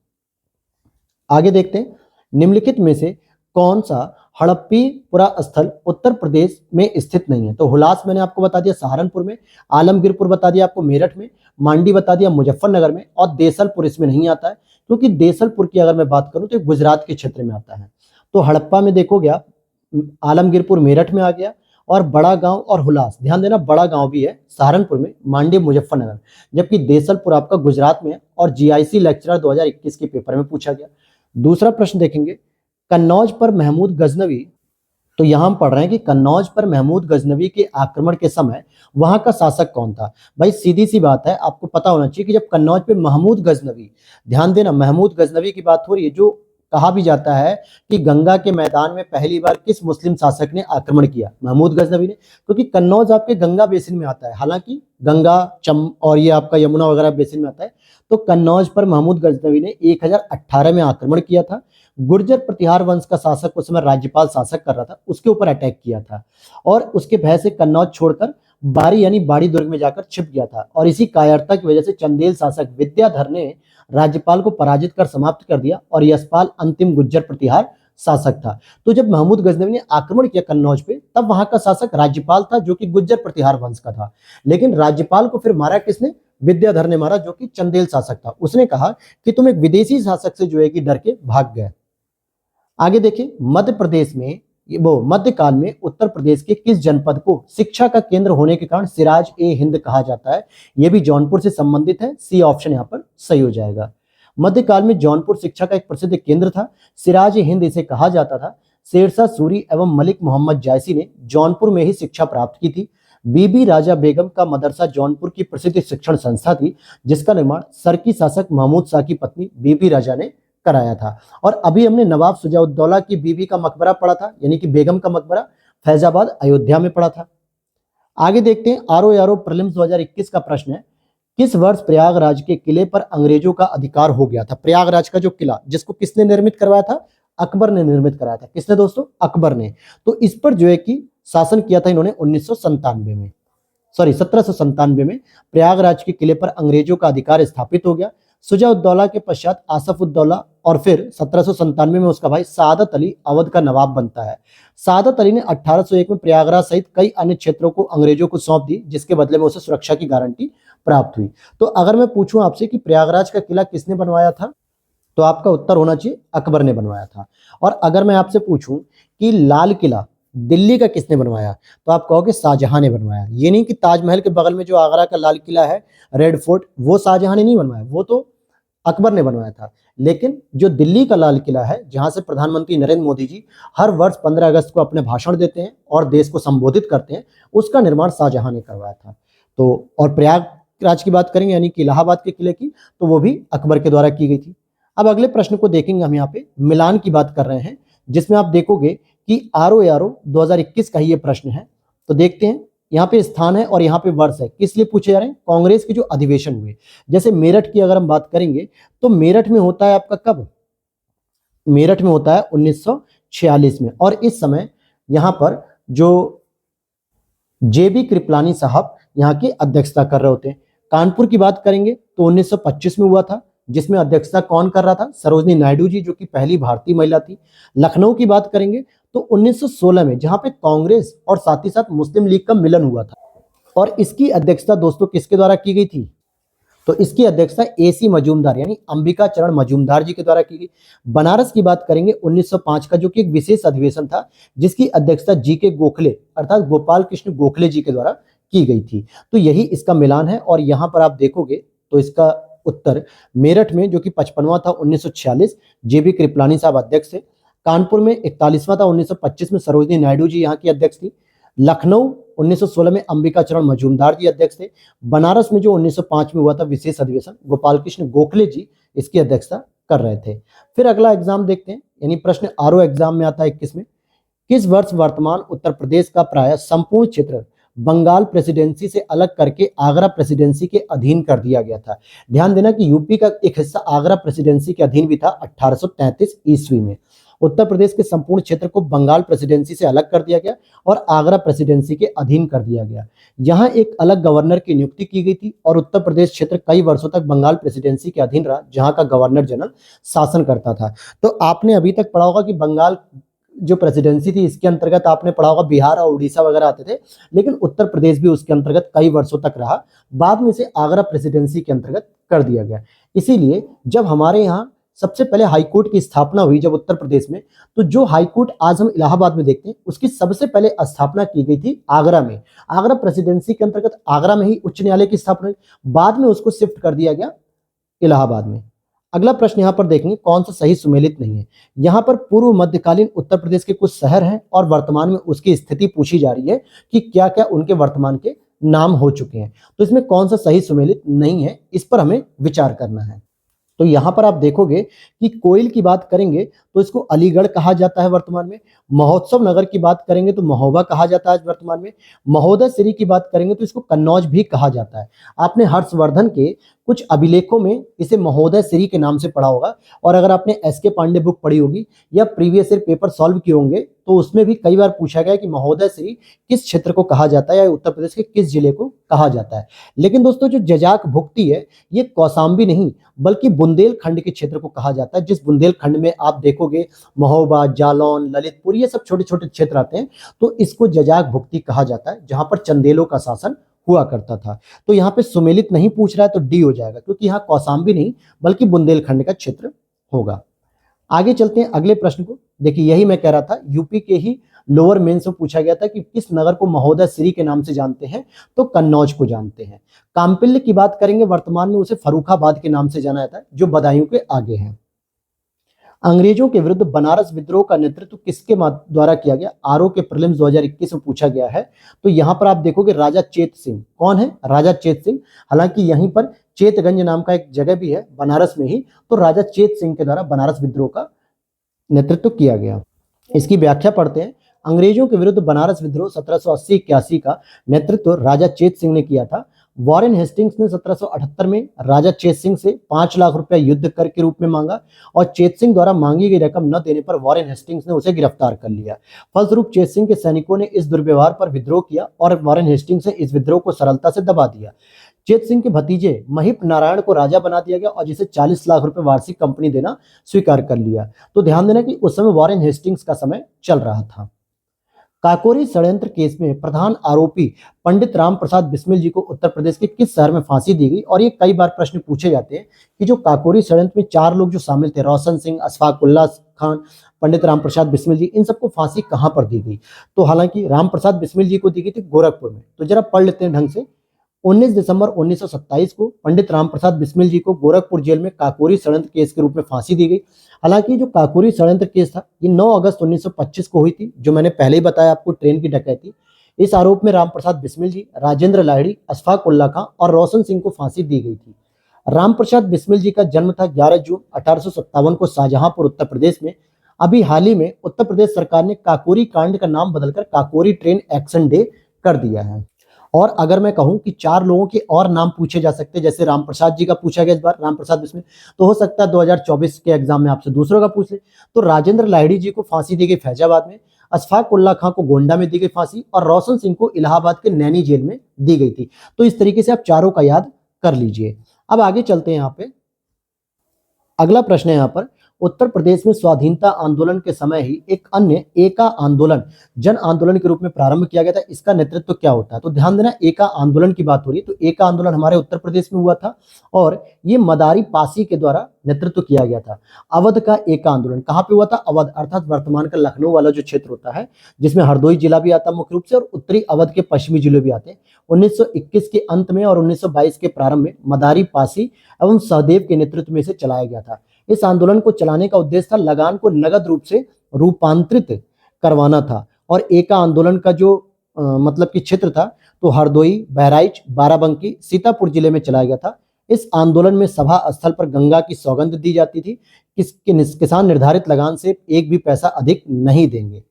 आगे देखते हैं, निम्नलिखित में से कौन सा हड़प्पी पुरा स्थल उत्तर प्रदेश में स्थित नहीं है, तो हुलास मैंने आपको बता दिया सहारनपुर में, आलमगीरपुर बता दिया आपको मेरठ में, मांडी बता दिया मुजफ्फरनगर में, और देसलपुर इसमें नहीं आता है, क्योंकि देसलपुर की अगर मैं बात करूं तो गुजरात के क्षेत्र में आता है। तो हड़प्पा में देखोगे आप, आलमगीरपुर मेरठ में आ गया, और बड़ा गांव और हुलास, ध्यान देना बड़ा गांव भी है सहारनपुर में, मांडी मुजफ्फरनगर, जबकि देसलपुर आपका गुजरात में है, और जीआईसी लेक्चरर 2021 के पेपर में पूछा गया। दूसरा प्रश्न देखेंगे, कन्नौज पर महमूद गजनवी, तो यहां हम पढ़ रहे हैं कि कन्नौज पर महमूद गजनवी के आक्रमण के समय वहां का शासक कौन था। भाई सीधी सी बात है, आपको पता होना चाहिए कि जब कन्नौज पे महमूद गजनवी, ध्यान देना महमूद गजनवी की बात हो रही है, जो कहा भी जाता है कि गंगा के मैदान में पहली बार किस मुस्लिम शासक ने आक्रमण किया, महमूद गजनवी ने, क्योंकि कन्नौज आपके गंगा बेसिन में आता है, हालांकि गंगा चम और ये आपका यमुना वगैरह बेसिन में आता है। तो कन्नौज पर महमूद गजनवी ने 1018 में आक्रमण किया था। गुर्जर प्रतिहार वंश का शासक उस समय राज्यपाल शासक कर रहा था, उसके ऊपर अटैक किया था, और उसके भय से कन्नौज छोड़कर बारी यानी बाड़ी दुर्ग में जाकर छिप गया था। और इसी कायरता की वजह से चंदेल शासक विद्याधर ने राज्यपाल को पराजित कर समाप्त कर दिया, और यशपाल अंतिम गुर्जर प्रतिहार शासक था। तो जब महमूद गजनवी ने आक्रमण किया कन्नौज पे, तब वहां का शासक राज्यपाल था जो कि गुर्जर प्रतिहार वंश का था। लेकिन राज्यपाल को फिर मारा किसने, विद्याधर ने मारा, जो कि चंदेल शासक था। उसने कहा कि तुम एक विदेशी शासक से जो है कि डर के भाग गए। आगे देखिए, मध्य प्रदेश में वो मध्यकाल में उत्तर प्रदेश के किस जनपद को शिक्षा का केंद्र होने के कारण सिराज ए हिंद कहा जाता है, यह भी जौनपुर से संबंधित है। सी ऑप्शन यहां पर सही हो जाएगा। मध्यकाल में जौनपुर शिक्षा का एक प्रसिद्ध केंद्र था, सिराज ए हिंद इसे कहा जाता था। शेरशाह सूरी एवं मलिक मोहम्मद जायसी ने जौनपुर में ही शिक्षा प्राप्त की थी। बीबी राजा बेगम का मदरसा जौनपुर की प्रसिद्ध शिक्षण संस्था थी, जिसका निर्माण सरकी शासक महमूद शाह की पत्नी बीबी राजा ने कराया था। और अभी हमने नवाब सुजाउद्दौला की बीबी का मकबरा पढ़ा था, यानी कि बेगम का मकबरा फैजाबाद अयोध्या में पढ़ा था। आगे देखते हैं, आरओ प्रीलिम्स 2021 का प्रश्न है, किस वर्ष प्रयागराज के किले पर अंग्रेजों का अधिकार हो गया था। प्रयागराज का जो किला, जिसको किसने निर्मित करवाया था, अकबर ने निर्मित कराया था। किसने दोस्तों, अकबर ने। तो इस पर जो है कि शासन किया था इन्होंने 1797 में प्रयागराज के किले पर अंग्रेजों का अधिकार स्थापित हो गया। सुजाउद्दौला के पश्चात आसफउद्दौला, और फिर 1797 में उसका भाई सादत अली अवध का नवाब बनता है। सादत अली ने 1801 में प्रयागराज सहित कई अन्य क्षेत्रों को अंग्रेजों को सौंप दी, जिसके बदले में उसे सुरक्षा की गारंटी प्राप्त हुई। तो अगर मैं पूछूं आपसे कि प्रयागराज का किला किसने बनवाया था, तो आपका उत्तर होना चाहिए अकबर ने बनवाया था। और अगर मैं आपसे पूछूं कि लाल किला दिल्ली का किसने बनवाया, तो आप कहोगे शाहजहां ने बनवाया। ये नहीं कि ताजमहल के बगल में जो आगरा का लाल किला है, रेड फोर्ट, वो शाहजहां ने नहीं बनवाया, वो तो अकबर ने बनवाया था। लेकिन जो दिल्ली का लाल किला है, जहां से प्रधानमंत्री नरेंद्र मोदी जी हर वर्ष 15 अगस्त को अपने भाषण देते हैं और देश को संबोधित करते हैं, उसका निर्माण शाहजहां ने करवाया था। तो और प्रयागराज की बात करेंगे, यानी कि इलाहाबाद के किले की, तो वो भी अकबर के द्वारा की गई थी। अब अगले प्रश्न को देखेंगे हम। यहाँ पे मिलान की बात कर रहे हैं, जिसमें आप देखोगे कि ROARO 2021 का ही ये प्रश्न है। तो देखते हैं, यहाँ पे स्थान है और यहाँ पे वर्ष है, किस लिए पूछे जा रहे हैं? कांग्रेस के जो अधिवेशन हुए। जैसे मेरठ की अगर हम बात करेंगे तो मेरठ में होता है आपका कब? मेरठ में होता है 1946 में, और इस समय यहाँ पर जो JB कृपलानी साहब यहाँ की अध्यक्षता कर रहे होते हैं। कानपुर की बात करेंगे तो 1925 में हुआ था, जिसमें अध्यक्षता कौन कर रहा था? सरोजनी नायडू जी, जो कि पहली भारतीय महिला थी। लखनऊ की बात करेंगे तो 1916 में, जहां पे कांग्रेस और साथ ही साथ मुस्लिम लीग का मिलन हुआ था, और इसकी अध्यक्षता दोस्तों किसके द्वारा की गई थी? तो इसकी अध्यक्षता AC मजूमदार यानी अंबिका चरण मजूमदार जी के द्वारा की गई। बनारस की बात करेंगे 1905 का, जो कि एक विशेष अधिवेशन था, जिसकी अध्यक्षता GK गोखले अर्थात गोपाल कृष्ण गोखले जी के द्वारा की गई थी। तो यही इसका मिलान है, और यहाँ पर आप देखोगे तो इसका उत्तर मेरठ में, जो कि 55वां था 1946, JB कृपलानी साहब अध्यक्ष थे। कानपुर में 41वां था 1925 में, सरोजनी नायडू जी यहाँ की अध्यक्ष थी। लखनऊ 1916 में अंबिका चरण मजूमदार जी अध्यक्ष थे। बनारस में जो 1905 में हुआ था विशेष अधिवेशन, गोपाल कृष्ण गोखले जी इसकी अध्यक्षता कर रहे थे। फिर अगला एग्जाम देखते हैं, यानी प्रश्न RO एग्जाम में आता है 21 में। किस वर्ष वर्तमान उत्तर प्रदेश का प्राय संपूर्ण क्षेत्र बंगाल प्रेसिडेंसी से अलग करके आगरा प्रेसिडेंसी के अधीन कर दिया गया था? ध्यान देना कि यूपी का एक हिस्सा आगरा प्रेसिडेंसी के अधीन भी था 1833 ईस्वी में। उत्तर प्रदेश के संपूर्ण क्षेत्र को बंगाल प्रेसिडेंसी से अलग कर दिया गया और आगरा प्रेसिडेंसी के अधीन कर दिया गया। यहाँ एक अलग गवर्नर की नियुक्ति की गई थी, और उत्तर प्रदेश क्षेत्र कई वर्षों तक बंगाल प्रेसिडेंसी के अधीन रहा, जहाँ का गवर्नर जनरल शासन करता था। तो आपने अभी तक पढ़ा होगा कि बंगाल जो प्रेसिडेंसी थी, इसके अंतर्गत आपने पढ़ा होगा बिहार और उड़ीसा वगैरह आते थे, लेकिन उत्तर प्रदेश भी उसके अंतर्गत कई वर्षों तक रहा। बाद में इसे आगरा प्रेसिडेंसी के अंतर्गत कर दिया गया। इसीलिए जब हमारे यहाँ सबसे पहले हाईकोर्ट की स्थापना हुई जब उत्तर प्रदेश में, तो जो हाईकोर्ट आज हम इलाहाबाद में देखते हैं, उसकी सबसे पहले स्थापना की गई थी आगरा में। आगरा प्रेसिडेंसी के अंतर्गत आगरा में ही उच्च न्यायालय की स्थापना हुई, बाद में उसको शिफ्ट कर दिया गया इलाहाबाद में। अगला प्रश्न यहाँ पर देखेंगे, कौन सा सही सुमेलित नहीं है। यहाँ पर पूर्व मध्यकालीन उत्तर प्रदेश के कुछ शहर हैं और वर्तमान में उसकी स्थिति पूछी जा रही है कि क्या क्या उनके वर्तमान के नाम हो चुके हैं। तो इसमें कौन सा सही सुमेलित नहीं है, इस पर हमें विचार करना है। तो यहाँ पर आप देखोगे कि कोयल की बात करेंगे तो इसको अलीगढ़ कहा जाता है वर्तमान में। महोत्सव नगर की बात करेंगे तो महोबा कहा जाता है वर्तमान में। महोदय श्री की बात करेंगे तो इसको कन्नौज भी कहा जाता है। आपने हर्षवर्धन के कुछ अभिलेखों में इसे महोदय श्री के नाम से पढ़ा होगा, और अगर आपने SK पांडे बुक पढ़ी होगी या प्रीवियस ईयर पेपर सॉल्व किए होंगे तो उसमें भी कई बार पूछा गया कि महोदय श्री किस क्षेत्र को कहा जाता है या उत्तर प्रदेश के किस जिले को कहा जाता है। लेकिन दोस्तों जो जजाक भुक्ति है, ये कौसाम्बी नहीं बल्कि बुंदेलखंड के क्षेत्र को कहा जाता है, जिस बुंदेलखंड में आप देखोगे महोबा, जालौन, ललितपुर, ये सब छोटे छोटे क्षेत्र आते हैं। तो इसको जजाक भुक्ति कहा जाता है, जहां पर चंदेलों का शासन हुआ करता था। तो यहाँ पे सुमेलित नहीं पूछ रहा है तो D हो जाएगा, क्योंकि यहाँ कौसाम्बी नहीं बल्कि बुंदेलखंड का क्षेत्र होगा। आगे चलते हैं अगले प्रश्न को। देखिए यही मैं कह रहा था, यूपी के ही लोअर मेंस में पूछा गया था कि किस नगर को महोदय श्री के नाम से जानते हैं, तो कन्नौज को जानते हैं। काम्पिल्य की बात करेंगे, वर्तमान में उसे फर्रुखाबाद के नाम से जाना जाता है, जो बदायूं के आगे है। अंग्रेजों के विरुद्ध बनारस विद्रोह का नेतृत्व किसके द्वारा किया गया? RO के प्रीलिम्स 2021 में पूछा गया है। तो यहाँ पर आप देखोगे राजा चेत सिंह। कौन है? राजा चेत सिंह। हालांकि यहीं पर चेतगंज नाम का एक जगह भी है बनारस में ही, तो राजा चेत सिंह के द्वारा बनारस विद्रोह का नेतृत्व किया गया। इसकी व्याख्या पढ़ते हैं। अंग्रेजों के विरुद्ध बनारस विद्रोह 1780-81 का नेतृत्व राजा चेत सिंह ने किया था। वॉरेन हेस्टिंग्स ने 1778 में राजा चेत सिंह से 5 लाख रुपया युद्ध कर के रूप में मांगा, और चेत सिंह द्वारा मांगी गई रकम न देने पर वॉरेन हेस्टिंग्स ने उसे गिरफ्तार कर लिया। फलस्वरूप चेत सिंह के सैनिकों ने इस दुर्व्यवहार पर विद्रोह किया और वॉरेन हेस्टिंग्स ने इस विद्रोह को सरलता से दबा दिया। चेत सिंह के भतीजे महिप नारायण को राजा बना दिया गया और जिसे 40 लाख रुपए वार्षिक कंपनी देना स्वीकार कर लिया। तो ध्यान देना कि उस समय वॉरेन हेस्टिंग्स का समय चल रहा था। काकोरी षड्यंत्र केस में प्रधान आरोपी पंडित राम प्रसाद बिस्मिल जी को उत्तर प्रदेश के किस शहर में फांसी दी गई? और ये कई बार प्रश्न पूछे जाते हैं कि जो काकोरी षड्यंत्र में 4 लोग जो शामिल थे, रोशन सिंह, अशफाक उल्लाह खान, पंडित राम प्रसाद बिस्मिल जी, इन सबको फांसी कहां पर दी गई? तो हालांकि राम प्रसाद बिस्मिल जी को दी गई थी गोरखपुर में। तो जरा पढ़ लेते हैं ढंग से। 19 दिसंबर 1927 को पंडित राम प्रसाद बिस्मिल जी को गोरखपुर जेल में काकोरी षड्यंत्र केस के रूप में फांसी दी गई। हालांकि जो काकोरी षड्यंत्र केस था ये 9 अगस्त 1925 को हुई थी, जो मैंने पहले ही बताया आपको, ट्रेन की डकैती। इस आरोप में राम प्रसाद बिस्मिल जी, राजेंद्र लाहिड़ी, अशफाक उल्लाह खां और रोशन सिंह को फांसी दी गई थी। राम प्रसाद बिस्मिल जी का जन्म था 11 जून 1857 को शाहजहांपुर उत्तर प्रदेश में। अभी हाल ही में उत्तर प्रदेश सरकार ने काकोरी कांड का नाम बदलकर काकोरी ट्रेन एक्शन डे कर दिया है। और अगर मैं कहूं कि 4 लोगों के और नाम पूछे जा सकते हैं, जैसे रामप्रसाद जी का पूछा गया इस बार, रामप्रसाद बिस्मिल, तो हो सकता है 2024 के एग्जाम में आपसे दूसरों का पूछ ले। तो राजेंद्र लाहिड़ी जी को फांसी दी गई फैजाबाद में, अशफाक उल्ला खां को गोंडा में दी गई फांसी, और रोशन सिंह को इलाहाबाद के नैनी जेल में दी गई थी। तो इस तरीके से आप चारों का याद कर लीजिए। अब आगे चलते हैं। यहाँ पे अगला प्रश्न है यहाँ पर, उत्तर प्रदेश में स्वाधीनता आंदोलन के समय ही एक अन्य एका आंदोलन जन आंदोलन के रूप में प्रारंभ किया गया था, इसका नेतृत्व क्या होता है? तो ध्यान देना, एका आंदोलन की बात हो रही है। तो एका आंदोलन हमारे उत्तर प्रदेश में हुआ था और ये मदारी पासी के द्वारा नेतृत्व किया गया था। अवध का एका आंदोलन कहाँ पे हुआ था? अवध, अर्थात वर्तमान का लखनऊ वाला जो क्षेत्र होता है, जिसमें हरदोई जिला भी आता है मुख्य रूप से, और उत्तरी अवध के पश्चिमी जिले भी आते हैं। 1921 के अंत में और 1922 के प्रारंभ में मदारी पासी एवं सहदेव के नेतृत्व में इसे चलाया गया था। इस आंदोलन को चलाने का उद्देश्य था लगान को नगद रूप से रूपांतरित करवाना था। और एका आंदोलन का जो मतलब कि क्षेत्र था, तो हरदोई, बहराइच, बाराबंकी, सीतापुर जिले में चलाया गया था। इस आंदोलन में सभा स्थल पर गंगा की सौगंध दी जाती थी। किसान निर्धारित लगान से एक भी पैसा अधिक नहीं देंगे।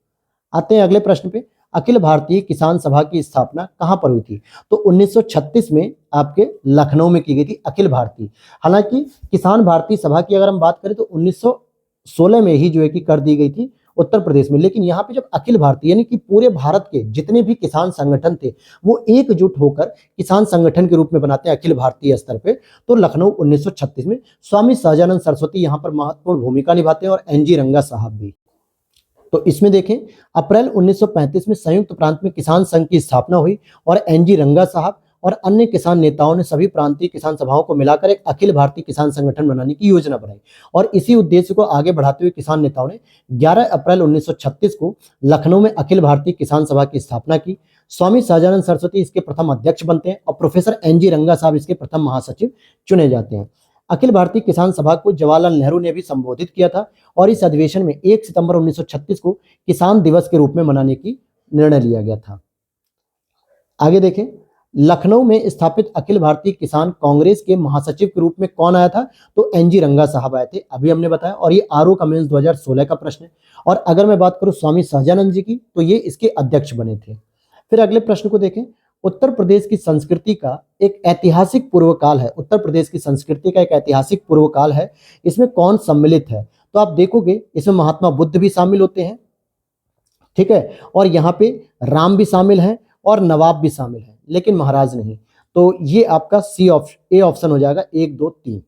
आते हैं अगले प्रश्न पे, अखिल भारतीय किसान सभा की स्थापना कहां पर हुई थी? तो 1936 में आपके लखनऊ में की गई थी अखिल भारतीय। हालांकि किसान भारतीय सभा की अगर हम बात करें तो 1916 में ही जो है कि कर दी गई थी उत्तर प्रदेश में। लेकिन यहाँ पे जब अखिल भारतीय यानी कि पूरे भारत के जितने भी किसान संगठन थे वो एकजुट होकर किसान संगठन के रूप में बनाते हैं अखिल भारतीय स्तर पे, तो लखनऊ 1936 में स्वामी सहजानंद सरस्वती यहाँ पर महत्वपूर्ण भूमिका निभाते हैं और एनजी रंगा साहब भी। तो इसमें देखें, अप्रैल 1935 में संयुक्त प्रांत में किसान संघ की स्थापना हुई और एनजी रंगा साहब और अन्य किसान नेताओं ने सभी प्रांतीय किसान सभाओं को मिलाकर एक अखिल भारतीय किसान संगठन बनाने की योजना बनाई। और इसी उद्देश्य को आगे बढ़ाते हुए किसान नेताओं ने 11 अप्रैल 1936 को लखनऊ में अखिल भारतीय किसान सभा की स्थापना की। स्वामी सहजानंद सरस्वती इसके प्रथम अध्यक्ष बनते हैं और प्रोफेसर एनजी रंगा साहब इसके प्रथम महासचिव चुने जाते हैं। अखिल भारतीय किसान सभा को जवाहरलाल नेहरू ने भी संबोधित किया था और इस अधिवेशन में 1 सितंबर 1936 को किसान दिवस के रूप में मनाने की निर्णय लिया गया था। आगे देखें, लखनऊ में स्थापित अखिल भारतीय किसान कांग्रेस के महासचिव के रूप में कौन आया था? तो एनजी रंगा साहब आए थे, अभी हमने बताया। और ये आरओ का मेंस 2016 का प्रश्न है। और अगर मैं बात करूं स्वामी सहजानंद जी की, तो ये इसके अध्यक्ष बने थे। फिर अगले प्रश्न को देखें, उत्तर प्रदेश की संस्कृति का एक ऐतिहासिक पूर्व काल है। उत्तर प्रदेश की संस्कृति का एक ऐतिहासिक पूर्व काल है, इसमें कौन सम्मिलित है? तो आप देखोगे इसमें महात्मा बुद्ध भी शामिल होते हैं, ठीक है, और यहाँ पे राम भी शामिल है और नवाब भी शामिल है, लेकिन महाराज नहीं। तो ये आपका ए ऑप्शन हो जाएगा, 1, 2, 3।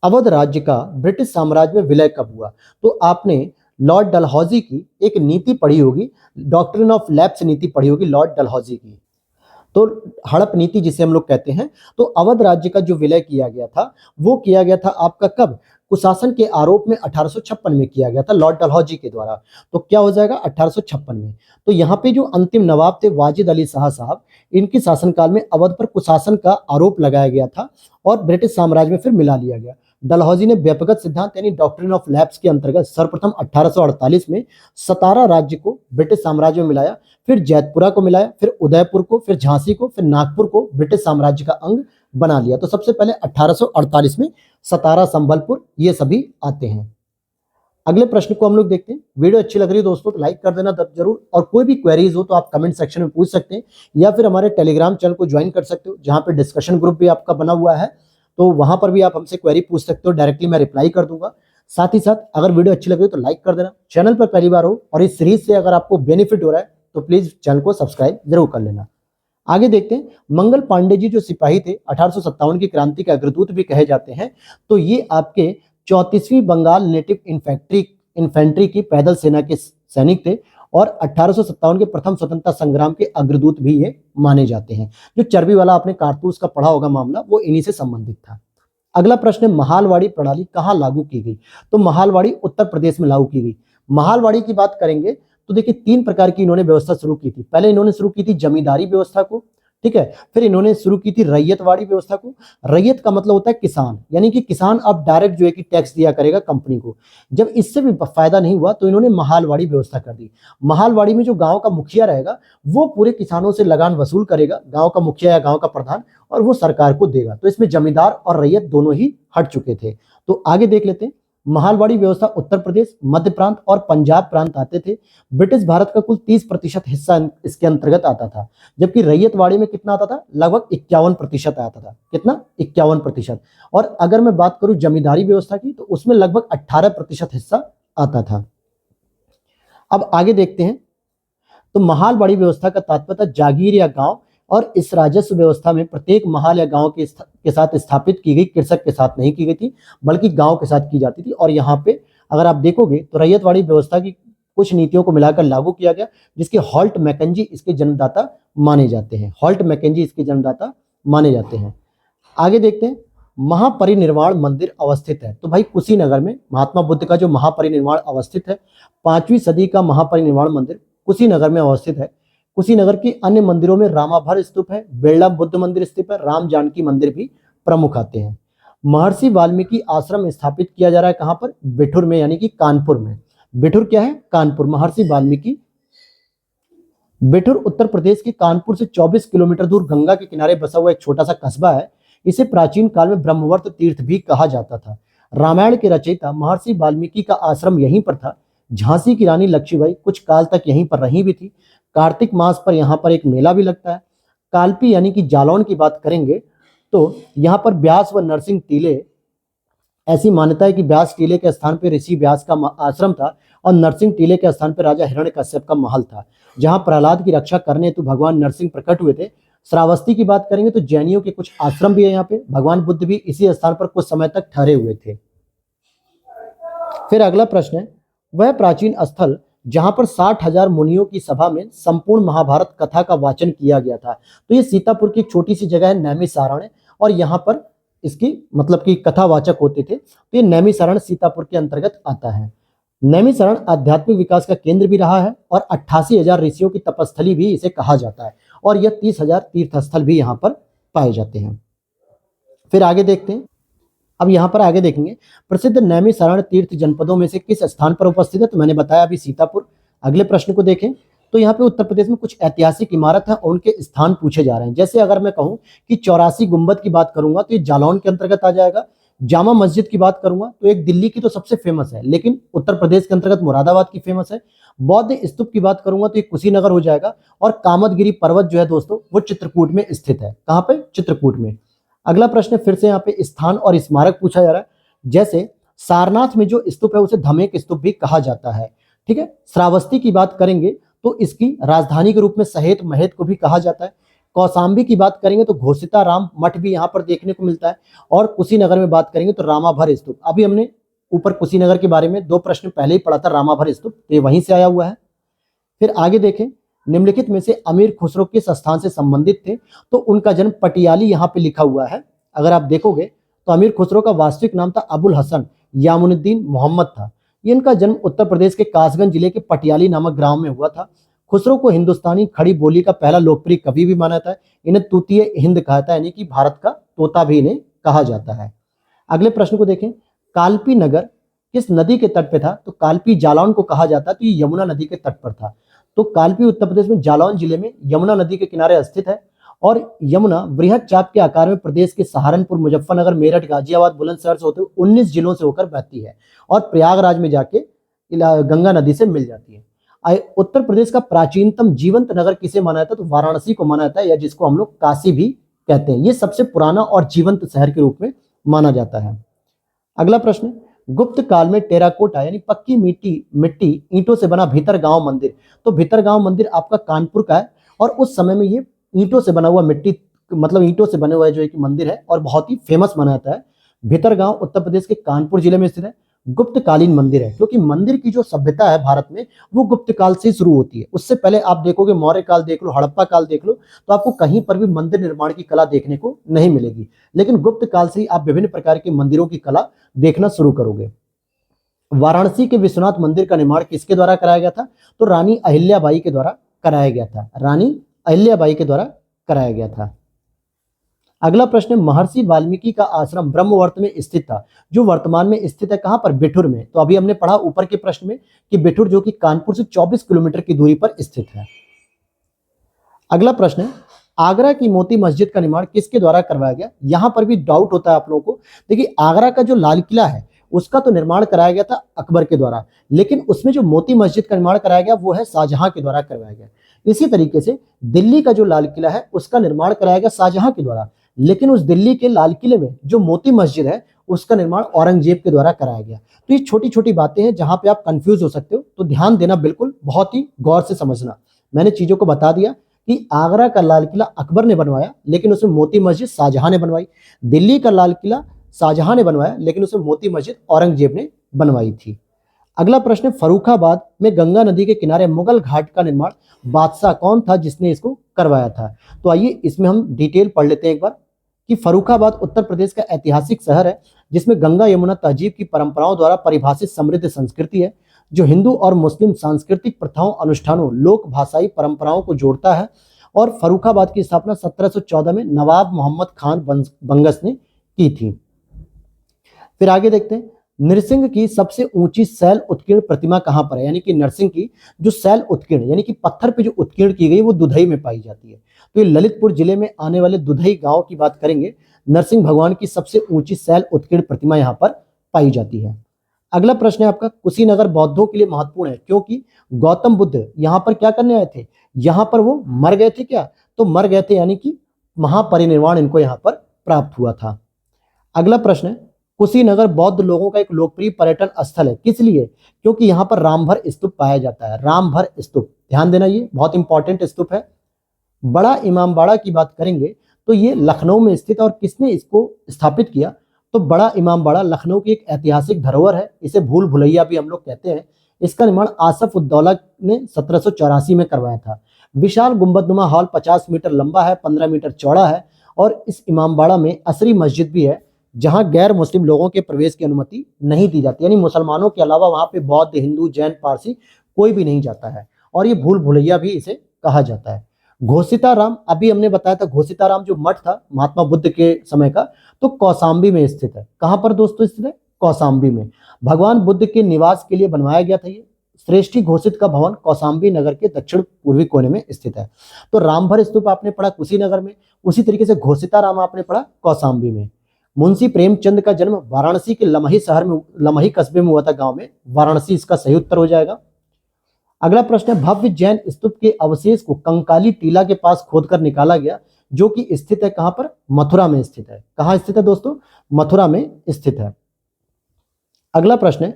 अवध राज्य का ब्रिटिश साम्राज्य में विलय कब हुआ? तो आपने लॉर्ड डलहौजी की एक नीति पढ़ी होगी, डॉक्ट्रिन ऑफ लैप्स नीति पढ़ी होगी लॉर्ड डलहौजी की, तो हड़प नीति जिसे हम लोग कहते हैं। तो अवध राज्य का जो विलय किया गया था वो किया गया था आपका कब? कुशासन के आरोप में 1856 में किया गया था लॉर्ड डलहौजी के द्वारा। तो क्या हो जाएगा? 1856 में। तो यहाँ पे जो अंतिम नवाब थे वाजिद अली शाह साहब, इनके शासनकाल में अवध पर कुशासन का आरोप लगाया गया था और ब्रिटिश साम्राज्य में फिर मिला लिया गया। डलहौजी ने व्यक्तिगत सिद्धांत यानी डॉक्ट्रिन ऑफ लैप्स के अंतर्गत सर्वप्रथम 1848 में सतारा राज्य को ब्रिटिश साम्राज्य में मिलाया, फिर जैतपुरा को मिलाया, फिर उदयपुर को, फिर झांसी को, फिर नागपुर को ब्रिटिश साम्राज्य का अंग बना लिया। तो सबसे पहले 1848 में सतारा, संबलपुर, ये सभी आते हैं। अगले प्रश्न को हम लोग देखते हैं। वीडियो अच्छी लग रही है दोस्तों तो लाइक कर देना जरूर, और कोई भी क्वेरीज हो तो आप कमेंट सेक्शन में पूछ सकते हैं या फिर हमारे टेलीग्राम चैनल को ज्वाइन कर सकते हो, जहां पे डिस्कशन ग्रुप भी आपका बना हुआ है, तो वहां पर भी आप हमसे क्वेरी पूछ सकते हो, डायरेक्टली मैं रिप्लाई कर दूंगा। साथ ही साथ अगर वीडियो अच्छी लग रही हो तो लाइक कर देना, चैनल पर पहली बार हो और इस सीरीज से अगर आपको बेनिफिट हो रहा है तो प्लीज चैनल को सब्सक्राइब जरूर कर लेना। आगे देखते हैं, मंगल पांडे जी जो सिपाही थे 1857 की क्रांति के अग्रदूत भी कहे जाते हैं, तो ये आपके 34वीं बंगाल नेटिव इन्फेंट्री की पैदल सेना के सैनिक थे और 1857 के प्रथम स्वतंत्रता संग्राम के अग्रदूत भी ये माने जाते हैं। जो चर्बी वाला आपने कारतूस का पढ़ा होगा मामला, वो इन्हीं से संबंधित था। अगला प्रश्न है, महालवाड़ी प्रणाली कहाँ लागू की गई? तो महालवाड़ी उत्तर प्रदेश में लागू की गई। महालवाड़ी की बात करेंगे तो देखिए 3 प्रकार की इन्होंने व्यवस्था शुरू की थी। पहले इन्होंने शुरू की थी जमींदारी व्यवस्था को, ठीक है, फिर इन्होंने शुरू की थी रैयतवाड़ी व्यवस्था को। रैयत का मतलब होता है किसान, यानी कि किसान अब डायरेक्ट जो है कि टैक्स दिया करेगा कंपनी को। जब इससे भी फायदा नहीं हुआ तो इन्होंने महालवाड़ी व्यवस्था कर दी। महालवाड़ी में जो गांव का मुखिया रहेगा वो पूरे किसानों से लगान वसूल करेगा, गांव का मुखिया या गांव का प्रधान, और वो सरकार को देगा। तो इसमें जमींदार और रैयत दोनों ही हट चुके थे। तो आगे देख लेते हैं, महालवाड़ी व्यवस्था उत्तर प्रदेश, मध्य प्रांत और पंजाब प्रांत आते थे। ब्रिटिश भारत का कुल 30% हिस्सा इसके अंतर्गत आता था, जबकि रैयतवाड़ी में कितना आता था, लगभग 51% आता था। कितना, 51%। और अगर मैं बात करूं जमींदारी व्यवस्था की, तो उसमें लगभग 18% हिस्सा आता था। अब आगे देखते हैं, तो महालवाड़ी व्यवस्था का तात्पर्य था जागीर या गांव, और इस राजस्व व्यवस्था में प्रत्येक महल या गांव के साथ स्थापित की गई, कृषक के साथ नहीं की गई थी, बल्कि गांव के साथ की जाती थी। और यहाँ पे अगर आप देखोगे तो रैयतवाड़ी व्यवस्था की कुछ नीतियों को मिलाकर लागू किया गया, जिसके हॉल्ट मैकेंजी इसके जन्मदाता माने जाते हैं। हॉल्ट मैकेंजी इसके जन्मदाता माने जाते हैं। आगे देखते हैं, महापरिनिर्वाण मंदिर अवस्थित है। तो भाई कुशीनगर में महात्मा बुद्ध का जो महापरिनिर्वाण अवस्थित है, 5वीं सदी का महापरिनिर्वाण मंदिर कुशीनगर में अवस्थित है। कुशीनगर की अन्य मंदिरों में रामाभर स्तूप है, बेलड़ा बुद्ध मंदिर स्थित है, राम जानकी मंदिर भी प्रमुख आते हैं। महर्षि वाल्मीकि आश्रम स्थापित किया जा रहा है कहां पर, बिठूर में, यानी कि कानपुर में। बिठूर क्या है, कानपुर। महर्षि वाल्मीकि, बिठूर उत्तर प्रदेश के कानपुर से 24 किलोमीटर दूर गंगा के किनारे बसा हुआ एक छोटा सा कस्बा है। इसे प्राचीन काल में ब्रह्मवर्त तीर्थ भी कहा जाता था। रामायण के रचयिता महर्षि वाल्मीकि का आश्रम यहीं पर था। झांसी की रानी लक्ष्मीबाई कुछ काल तक यहीं पर रही भी थी। कार्तिक मास पर यहाँ पर एक मेला भी लगता है। कालपी यानी कि जालौन की बात करेंगे तो यहाँ पर व्यास व नरसिंह टीले, ऐसी मान्यता है कि व्यास टीले के स्थान पर ऋषि व्यास का आश्रम था और नरसिंह टीले के स्थान पर राजा हिरण्यकश्यप का महल था, जहां प्रहलाद की रक्षा करने हेतु भगवान नरसिंह प्रकट हुए थे। श्रावस्ती की बात करेंगे तो जैनियों के कुछ आश्रम भी है यहाँ पे। भगवान बुद्ध भी इसी स्थान पर कुछ समय तक ठहरे हुए थे। फिर अगला प्रश्न है, वह प्राचीन स्थल जहां पर 60,000 मुनियों की सभा में संपूर्ण महाभारत कथा का वाचन किया गया था। तो ये सीतापुर की एक छोटी सी जगह है, नैमिषारण्य, और यहाँ पर इसकी मतलब कि कथावाचक होते थे। तो ये नैमिषारण्य सीतापुर के अंतर्गत आता है। नैमिषारण्य आध्यात्मिक विकास का केंद्र भी रहा है और 88,000 ऋषियों की तपस्थली भी इसे कहा जाता है, और यह 30,000 तीर्थस्थल भी यहाँ पर पाए जाते हैं। फिर आगे देखते हैं, अब यहाँ पर आगे देखेंगे, प्रसिद्ध नैमिषारण्य तीर्थ जनपदों में से किस स्थान पर उपस्थित है। तो मैंने बताया अभी सीतापुर। अगले प्रश्न को देखें, तो यहाँ पे उत्तर प्रदेश में कुछ ऐतिहासिक इमारत है और उनके स्थान पूछे जा रहे हैं। जैसे अगर मैं कहूँ कि 84 गुंबद की बात करूंगा तो ये जालौन के अंतर्गत आ जाएगा। जामा मस्जिद की बात करूंगा तो एक दिल्ली की तो सबसे फेमस है, लेकिन उत्तर प्रदेश के अंतर्गत मुरादाबाद की फेमस है। बौद्ध स्तूप की बात करूंगा तो ये कुशीनगर हो जाएगा। और कामदगिरी पर्वत जो है दोस्तों, वो चित्रकूट में स्थित है। कहाँ पे, चित्रकूट में। अगला प्रश्न फिर से यहाँ पे स्थान और स्मारक पूछा जा रहा है। जैसे सारनाथ में जो स्तूप है उसे धमेक स्तूप भी कहा जाता है। ठीक है। श्रावस्ती की बात करेंगे तो इसकी राजधानी के रूप में सहेत महेत को भी कहा जाता है। कौशाम्बी की बात करेंगे तो घोषिता राम मठ भी यहाँ पर देखने को मिलता है। और कुशीनगर में बात करेंगे तो रामाभर स्तूप। अभी हमने ऊपर कुशीनगर के बारे में 2 प्रश्न पहले ही पढ़ा था, रामाभर स्तूप, तो ये वहीं से आया हुआ है। फिर आगे देखें, निम्नलिखित में से अमीर खुसरो किस स्थान से संबंधित थे। तो उनका जन्म पटियाली यहाँ पे लिखा हुआ है। अगर आप देखोगे तो अमीर खुसरो का वास्तविक नाम था अबुल हसन यामुनुद्दीन मोहम्मद था। इनका जन्म उत्तर प्रदेश के कासगंज जिले के पटियाली नामक गांव में हुआ था। खुसरो को हिंदुस्तानी खड़ी बोली का पहला लोकप्रिय कवि भी माना जाता है। इन्हें तूतीय हिंद कहा जाता है, यानी कि भारत का तोता भी इन्हें कहा जाता है। अगले प्रश्न को देखें, कालपी नगर किस नदी के तट पे था। तो कालपी जालौन को कहा जाता है, तो ये यमुना नदी के तट पर था। तो कालपी उत्तर प्रदेश में जालौन जिले में यमुना नदी के किनारे स्थित है। और यमुना बृहद चाप के आकार में प्रदेश के सहारनपुर, मुजफ्फरनगर, मेरठ, गाजियाबाद, बुलंदशहर से होते हुए 19 जिलों से होकर बहती है और प्रयागराज में जाके गंगा नदी से मिल जाती है। उत्तर प्रदेश का प्राचीनतम जीवंत नगर किसे माना जाता है। तो वाराणसी को माना जाता है, या जिसको हम लोग काशी भी कहते हैं। ये सबसे पुराना और जीवंत शहर के रूप में माना जाता है। अगला प्रश्न, गुप्त काल में टेराकोटा यानी पक्की मिट्टी ईंटों से बना भीतरगांव मंदिर। तो भीतरगांव मंदिर आपका कानपुर का है, और उस समय में ये ईंटों से बना हुआ मतलब ईंटों से बने हुआ जो एक मंदिर है और बहुत ही फेमस माना जाता है। भीतरगांव उत्तर प्रदेश के कानपुर जिले में स्थित है। गुप्तकालीन मंदिर है, क्योंकि मंदिर की जो सभ्यता है भारत में वो गुप्त काल से शुरू होती है। उससे पहले आप देखोगे, मौर्य काल देख लो, हड़प्पा काल देख लो, तो आपको कहीं पर भी मंदिर निर्माण की कला देखने को नहीं मिलेगी। लेकिन गुप्त काल से ही आप विभिन्न प्रकार के मंदिरों की कला देखना शुरू करोगे। वाराणसी के विश्वनाथ मंदिर का निर्माण किसके द्वारा कराया गया था। तो रानी अहिल्याबाई के द्वारा कराया गया था। रानी अहिल्याबाई के द्वारा कराया गया था। अगला प्रश्न, महर्षि वाल्मीकि का आश्रम ब्रह्मवर्त में स्थित था, जो वर्तमान में स्थित है कहां पर, बिठूर में। तो अभी हमने पढ़ा ऊपर के प्रश्न में कि बिठूर जो कि कानपुर से 24 किलोमीटर की दूरी पर स्थित है। अगला प्रश्न है, आगरा की मोती मस्जिद का निर्माण किसके द्वारा करवाया गया। यहां पर भी डाउट होता है आप लोगों को। देखिए, आगरा का जो लाल किला है उसका तो निर्माण कराया गया था अकबर के द्वारा, लेकिन उसमें जो मोती मस्जिद का निर्माण कराया गया वो है शाहजहां के द्वारा करवाया गया। इसी तरीके से दिल्ली का जो लाल किला है उसका निर्माण कराया गया शाहजहां के द्वारा, लेकिन उस दिल्ली के लाल किले में जो मोती मस्जिद है उसका निर्माण औरंगजेब के द्वारा कराया गया। तो ये छोटी छोटी बातें हैं जहां पे आप कंफ्यूज हो सकते हो, तो ध्यान देना, बिल्कुल बहुत ही गौर से समझना। मैंने चीजों को बता दिया कि आगरा का लाल किला अकबर ने बनवाया, लेकिन उसमें मोती मस्जिद शाहजहां ने बनवाई। दिल्ली का लाल किला शाहजहां ने बनवाया, लेकिन उसमें मोती मस्जिद औरंगजेब ने बनवाई थी। अगला प्रश्न, फर्रुखाबाद में गंगा नदी के किनारे मुगल घाट का निर्माण बादशाह कौन था जिसने इसको करवाया था? तो आइए इसमें हम डिटेल पढ़ लेते हैं एक बार कि फर्रुखाबाद उत्तर प्रदेश का ऐतिहासिक शहर है जिसमें गंगा यमुना तहजीब की परंपराओं द्वारा परिभाषित समृद्ध संस्कृति है, जो हिंदू और मुस्लिम सांस्कृतिक प्रथाओं, अनुष्ठानों, लोक भाषाई परंपराओं को जोड़ता है। और फर्रुखाबाद की स्थापना 1714 में नवाब मोहम्मद खान बंगस ने की थी। फिर आगे देखते हैं, नरसिंह की सबसे ऊंची शैल उत्कीर्ण प्रतिमा कहां पर है? यानी कि नरसिंह की जो शैल उत्कीर्ण यानी कि पत्थर पे जो उत्कीर्ण की गई वो दुधई में पाई जाती है। तो ये ललितपुर जिले में आने वाले दुधई गांव की बात करेंगे। नरसिंह भगवान की सबसे ऊंची शैल उत्कीर्ण प्रतिमा यहां पर पाई जाती है। अगला प्रश्न है आपका, कुशीनगर बौद्धों के लिए महत्वपूर्ण है क्योंकि गौतम बुद्ध यहां पर क्या करने आए थे? यहां पर वो मर गए थे क्या? तो मर गए थे, यानी कि महापरिनिर्वाण इनको यहां पर प्राप्त हुआ था। अगला प्रश्न है, कुशीनगर बौद्ध लोगों का एक लोकप्रिय पर्यटन स्थल है, किस लिए? क्योंकि यहाँ पर रामभर स्तूप पाया जाता है। रामभर स्तूप, ध्यान देना, ये बहुत इंपॉर्टेंट स्तूप है। बड़ा इमामबाड़ा की बात करेंगे तो ये लखनऊ में स्थित है, और किसने इसको स्थापित किया? तो बड़ा इमामबाड़ा लखनऊ की एक ऐतिहासिक धरोहर है, इसे भूल भुलैया भी हम लोग कहते हैं। इसका निर्माण आसफ उद्दौला ने 1784 में करवाया था। विशाल गुंबदनुमा हॉल 50 मीटर लंबा है, 15 मीटर चौड़ा है, और इस इमामबाड़ा में असरी मस्जिद भी है जहां गैर मुस्लिम लोगों के प्रवेश की अनुमति नहीं दी जाती, यानी मुसलमानों के अलावा वहां पे बौद्ध, हिंदू, जैन, पारसी कोई भी नहीं जाता है, और ये भूल भुलैया भी इसे कहा जाता है। घोषिताराम, अभी हमने बताया था, घोषिताराम जो मठ था महात्मा बुद्ध के समय का, तो कौसाम्बी में स्थित है। कहां पर दोस्तों स्थित है? कौसाम्बी में। भगवान बुद्ध के निवास के लिए बनवाया गया था ये। श्रेष्ठी घोषित का भवन कौसाम्बी नगर के दक्षिण पूर्वी कोने में स्थित है। तो रामभर स्तूप आपने पढ़ा कुशीनगर में, उसी तरीके से घोषिताराम आपने पढ़ा कौसाम्बी में। मुंशी प्रेमचंद का जन्म वाराणसी के लमही शहर में, लमही कस्बे में हुआ था, गांव में। वाराणसी इसका सही उत्तर हो जाएगा। अगला प्रश्न है, भव्य जैन स्तूप के अवशेष को कंकाली टीला के पास खोदकर निकाला गया, जो कि स्थित है कहां पर? मथुरा में स्थित है। कहां स्थित है दोस्तों? मथुरा में स्थित है। अगला प्रश्न है,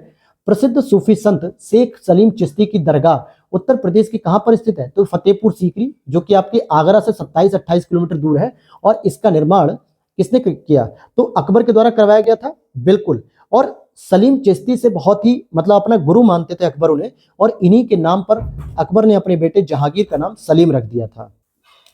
प्रसिद्ध सूफी संत शेख सलीम चिश्ती की दरगाह उत्तर प्रदेश की कहां पर स्थित है? तो फतेहपुर सीकरी, जो कि आपके आगरा से 27-28 किलोमीटर दूर है, और इसका निर्माण किसने किया? तो अकबर के द्वारा करवाया गया था, बिल्कुल। और सलीम चिश्ती से बहुत ही मतलब अपना गुरु मानते थे अकबर उन्हें, और इन्हीं के नाम पर अकबर ने अपने बेटे जहांगीर का नाम सलीम रख दिया था।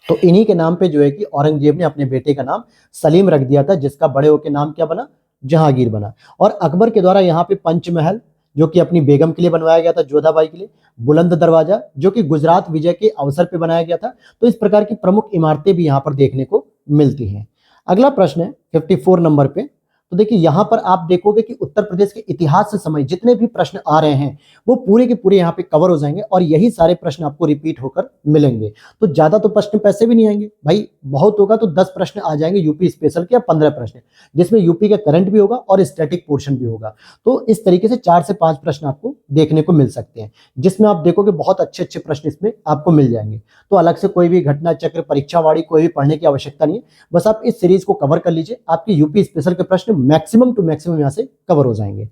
तो इन्हीं के नाम पे जो है कि औरंगजेब ने अपने बेटे का नाम सलीम रख दिया था, जिसका बड़े होकर नाम क्या बना? जहांगीर बना। और अकबर के द्वारा यहाँ पे पंचमहल, जो कि अपनी बेगम के लिए बनवाया गया था, जोधाबाई के लिए। बुलंद दरवाजा, जो कि गुजरात विजय के अवसर पे बनाया गया था। तो इस प्रकार की प्रमुख इमारतें भी यहाँ पर देखने को मिलती हैं। अगला प्रश्न है 54 नंबर पे। तो देखिए यहां पर आप देखोगे कि उत्तर प्रदेश के इतिहास से संबंधित जितने भी प्रश्न आ रहे हैं वो पूरे के पूरे यहाँ पे कवर हो जाएंगे, और यही सारे प्रश्न आपको रिपीट होकर मिलेंगे। तो ज्यादा तो प्रश्न पैसे भी नहीं आएंगे भाई, बहुत होगा तो 10 प्रश्न आ जाएंगे यूपी स्पेशल के, या 15 प्रश्न, जिसमें यूपी का करंट भी होगा और स्टैटिक पोर्शन भी होगा। तो इस तरीके से 4 से 5 प्रश्न आपको देखने को मिल सकते हैं, जिसमें आप देखोगे बहुत अच्छे अच्छे प्रश्न इसमें आपको मिल जाएंगे। तो अलग से कोई भी घटना चक्र, परीक्षावाड़ी कोई भी पढ़ने की आवश्यकता नहीं है, बस आप इस सीरीज को कवर कर लीजिए, आपके यूपी स्पेशल के प्रश्न मैक्सिमम टू मैक्सिमम यहां से कवर हो जाएंगे।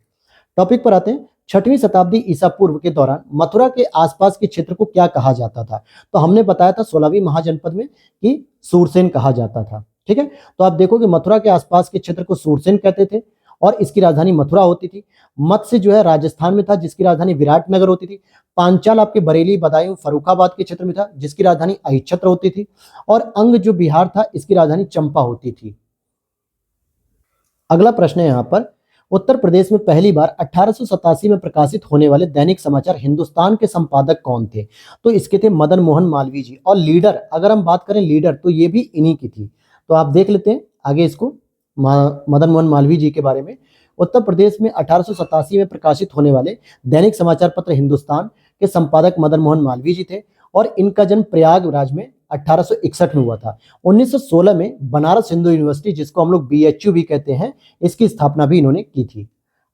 टॉपिक पर आते हैं। 6वीं शताब्दी ईसा पूर्व के दौरान मथुरा के आसपास के क्षेत्र को क्या कहा जाता था? तो हमने बताया था 16वीं महाजनपद में कि सूरसेन कहा जाता था। ठीक है, तो आप देखोगे मथुरा के आसपास के क्षेत्र को सूरसेन कहते थे, और इसकी राजधानी मथुरा होती थी। मत्स्य जो है राजस्थान में था, जिसकी राजधानी विराटनगर होती थी। पांचाल आपके बरेली, बदायूं, फर्रुखाबाद के क्षेत्र में था, जिसकी राजधानी अहिच्छत्र होती थी। और अंग जो बिहार था, इसकी राजधानी चंपा होती थी। अगला प्रश्न है यहाँ पर, उत्तर प्रदेश में पहली बार 1887 में प्रकाशित होने वाले दैनिक समाचार हिंदुस्तान के संपादक कौन थे? तो इसके थे मदन मोहन मालवीय जी। और लीडर, अगर हम बात करें लीडर, तो ये भी इन्हीं की थी। तो आप देख लेते हैं आगे इसको, मदन मोहन मालवीय जी के बारे में। उत्तर प्रदेश में 1887 में प्रकाशित होने वाले दैनिक समाचार पत्र हिंदुस्तान के संपादक मदन मोहन मालवीय जी थे, और इनका जन्म प्रयागराज में 1861 में हुआ था। 1916 में बनारस हिंदू यूनिवर्सिटी, जिसको हम लोग BHU भी कहते हैं, इसकी स्थापना भी इन्होंने की थी।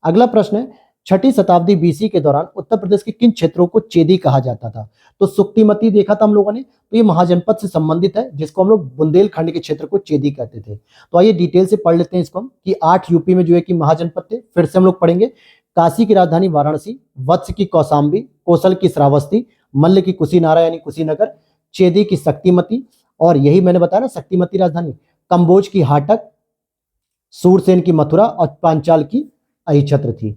अगला प्रश्न है, छठी शताब्दी बीसी के दौरान उत्तर प्रदेश के किन क्षेत्रों को चेदी कहा जाता था? तो सुक्तिमती देखा था हम लोगों ने, तो ये महाजनपद से संबंधित है, जिसको हम लोग बुंदेलखंड के क्षेत्र को चेदी कहते थे। तो आइए डिटेल से पढ़ लेते हैं इसको हम, कि 8 यूपी में जो है कि महाजनपद थे। फिर से हम लोग पढ़ेंगे, काशी की राजधानी वाराणसी, वत्स की कौशाम्बी, कोसल की श्रावस्ती, मल्ल की कुशीनारा यानी कुशीनगर, चेदी की शक्तिमती, और यही मैंने बताया ना शक्तिमती राजधानी, कंबोज की हाटक, सूरसेन की मथुरा और पांचाल की अहिछत्र थी।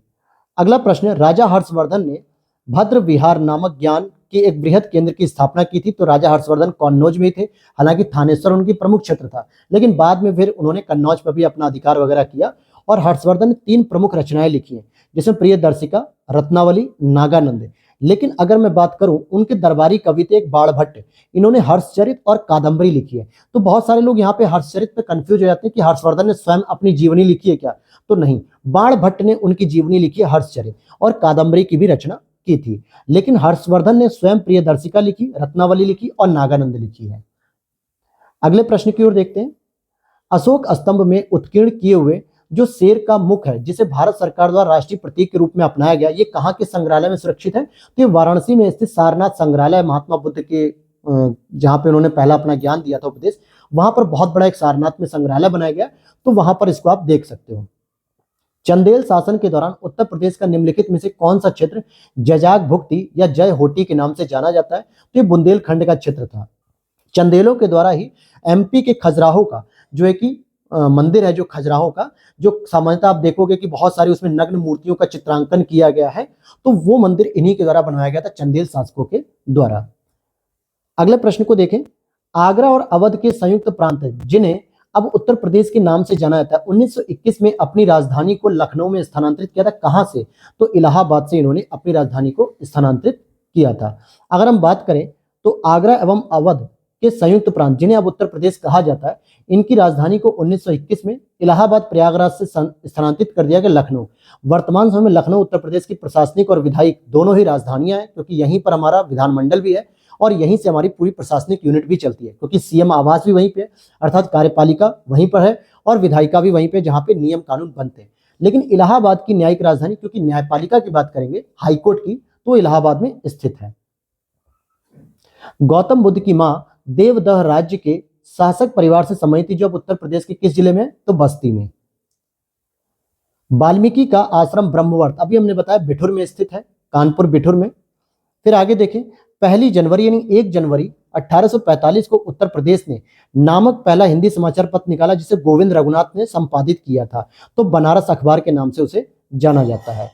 अगला प्रश्न है, राजा हर्षवर्धन ने भद्र विहार नामक ज्ञान के एक बृहद केंद्र की स्थापना की थी। तो राजा हर्षवर्धन कन्नौज में थे, हालांकि थानेश्वर उनकी प्रमुख क्षेत्र था, लेकिन बाद में फिर उन्होंने कन्नौज पर भी अपना अधिकार वगैरह किया। और हर्षवर्धन ने 3 प्रमुख रचनाएं लिखी हैं, जिसमें प्रियदर्शिका, रत्नावली, नागानंद। लेकिन अगर मैं बात करूं, उनके दरबारी कवि थे एक बाणभट्ट, इन्होंने हर्षचरित और कादंबरी लिखी है। तो बहुत सारे लोग यहाँ पे हर्षचरित पे कंफ्यूज हो जाते हैं कि हर्षवर्धन ने स्वयं अपनी जीवनी लिखी है क्या, तो नहीं, बाणभट्ट ने उनकी जीवनी लिखी है हर्षचरित, और कादंबरी की भी रचना की थी। लेकिन हर्षवर्धन ने स्वयं प्रियदर्शिका लिखी, रत्नावली लिखी और नागानंद लिखी है। अगले प्रश्न की ओर देखते हैं, अशोक स्तंभ में उत्कीर्ण किए हुए जो शेर का मुख है, जिसे भारत सरकार द्वारा राष्ट्रीय प्रतीक के रूप में अपनाया गया, ये कहाँ के संग्रहालय में सुरक्षित है? तो ये वाराणसी में स्थित सारनाथ संग्रहालय, महात्मा बुद्ध के जहाँ पे उन्होंने पहला अपना ज्ञान दिया था, उपदेश, वहां पर बहुत बड़ा एक सारनाथ में संग्रहालय बनाया गया, तो वहां पर इसको आप देख सकते हो। चंदेल शासन के दौरान उत्तर प्रदेश का निम्नलिखित में से कौन सा क्षेत्र जजाग भुक्ति या जय होटी के नाम से जाना जाता है? तो ये बुंदेलखंड का क्षेत्र था। चंदेलों के द्वारा ही एमपी के खजुराहो का जो है कि मंदिर है, जो खजुराहो का, जो सामान्यतः आप देखोगे कि बहुत सारी उसमें नग्न मूर्तियों का चित्रांकन किया गया है, तो वो मंदिर इन्हीं के द्वारा बनवाया गया था, चंदेल शासकों के द्वारा। अगले प्रश्न को देखें, आगरा और अवध के संयुक्त प्रांत जिन्हें अब उत्तर प्रदेश के नाम से जाना जाता है, 1921 में अपनी राजधानी को लखनऊ में स्थानांतरित किया था। कहां से? तो इलाहाबाद से इन्होंने अपनी राजधानी को स्थानांतरित किया था। अगर हम बात करें तो आगरा एवं अवध के संयुक्त प्रांत जिन्हें अब उत्तर प्रदेश कहा जाता है, इनकी राजधानी को 1921 में इलाहाबाद प्रयागराज से स्थानांतरित कर दिया गया लखनऊ। वर्तमान समय में लखनऊ उत्तर प्रदेश की प्रशासनिक और विधायिक दोनों ही राजधानियां हैं, क्योंकि यहीं पर हमारा विधानमंडल भी है और यहीं से हमारी पूरी प्रशासनिक यूनिट भी चलती है, क्योंकि सीएम आवास भी वहीं पे है, अर्थात कार्यपालिका वहीं पर है, और विधायिका भी वहीं पे, जहां पे नियम कानून बनते हैं। लेकिन इलाहाबाद की न्यायिक राजधानी, क्योंकि न्यायपालिका की बात करेंगे हाईकोर्ट की, तो इलाहाबाद में स्थित है। गौतम बुद्ध की मां देवदह राज्य के शासक परिवार से संबंधित थी, जो अब उत्तर प्रदेश के किस जिले में? तो बस्ती में। वाल्मीकि का आश्रम ब्रह्मवर्त अभी हमने बताया बिठुर में स्थित है, कानपुर बिठुर में। फिर आगे देखें, 1 जनवरी यानी 1 जनवरी 1845 को उत्तर प्रदेश ने नामक पहला हिंदी समाचार पत्र निकाला, जिसे गोविंद रघुनाथ ने संपादित किया था। तो बनारस अखबार के नाम से उसे जाना जाता है।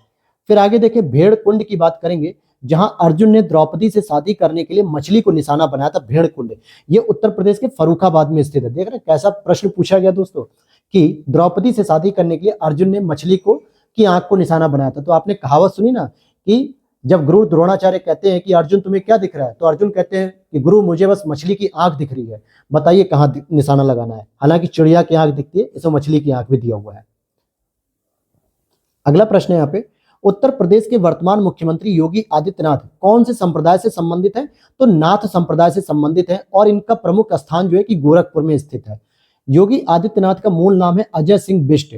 फिर आगे देखें, भेड़ कुंड की बात करेंगे, जहां अर्जुन ने द्रौपदी से शादी करने के लिए मछली को निशाना बनाया था, भेड़ कुंड। ये उत्तर प्रदेश के फर्रुखाबाद में स्थित है। देख रहे हैं कैसा प्रश्न पूछा गया दोस्तों, कि द्रौपदी से शादी करने के लिए अर्जुन ने मछली को की आंख को निशाना बनाया था। तो आपने कहावत सुनी ना कि जब गुरु द्रोणाचार्य कहते हैं कि अर्जुन तुम्हें क्या दिख रहा है, तो अर्जुन कहते हैं कि गुरु मुझे बस मछली की आंख दिख रही है, बताइए कहाँ निशाना लगाना है। हालांकि चिड़िया की आंख दिखती है, इसमें मछली की आंख भी दिया हुआ है। अगला प्रश्न है यहाँ पे, उत्तर प्रदेश के वर्तमान मुख्यमंत्री योगी आदित्यनाथ कौन से संप्रदाय से संबंधित है? तो नाथ संप्रदाय से संबंधित है, और इनका प्रमुख स्थान जो है कि गोरखपुर में स्थित है। योगी आदित्यनाथ का मूल नाम है अजय सिंह बिष्ट।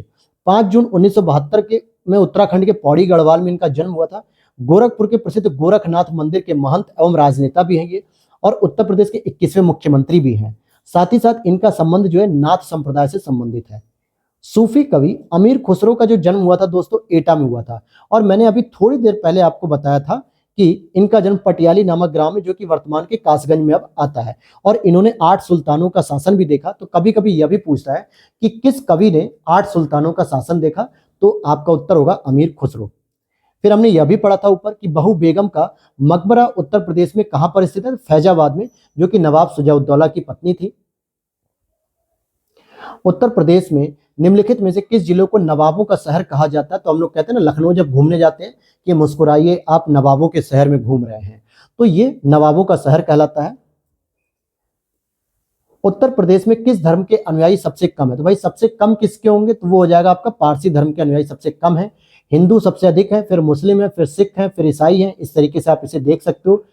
5 जून 1972 के में उत्तराखंड के पौड़ी गढ़वाल में इनका जन्म हुआ था। गोरखपुर के प्रसिद्ध गोरखनाथ मंदिर के महंत एवं राजनेता भी हैं ये, और उत्तर प्रदेश के 21वें मुख्यमंत्री भी हैं। साथ ही साथ इनका संबंध जो है नाथ संप्रदाय से संबंधित है। सूफी कवि अमीर खुसरो का जो जन्म हुआ था दोस्तों, एटा में हुआ था, और मैंने अभी थोड़ी देर पहले आपको बताया था कि इनका जन्म पटियाली नामक ग्राम में, जो कि वर्तमान के कासगंज में अब आता है। और इन्होंने 8 सुल्तानों का शासन भी देखा। तो कभी कभी यह भी पूछता है कि किस कवि ने 8 सुल्तानों का शासन देखा, तो आपका उत्तर होगा अमीर खुसरो। फिर हमने यह भी पढ़ा था ऊपर कि बहू बेगम का मकबरा उत्तर प्रदेश में कहां पर स्थित है? फैजाबाद में, जो कि नवाब शुजाउद्दौला की पत्नी थी। उत्तर प्रदेश में निम्नलिखित में से किस जिलों को नवाबों का शहर कहा जाता है? तो हम लोग कहते हैं ना, लखनऊ जब घूमने जाते हैं कि मुस्कुराइए आप नवाबों के शहर में घूम रहे हैं, तो ये नवाबों का शहर कहलाता है। उत्तर प्रदेश में किस धर्म के अनुयायी सबसे कम है? तो भाई सबसे कम किसके होंगे? तो वो हो जाएगा आपका पारसी धर्म के अनुयायी सबसे कम है। हिंदू सबसे अधिक है, फिर मुस्लिम है, फिर सिख है, फिर ईसाई है। इस तरीके से आप इसे देख सकते हो।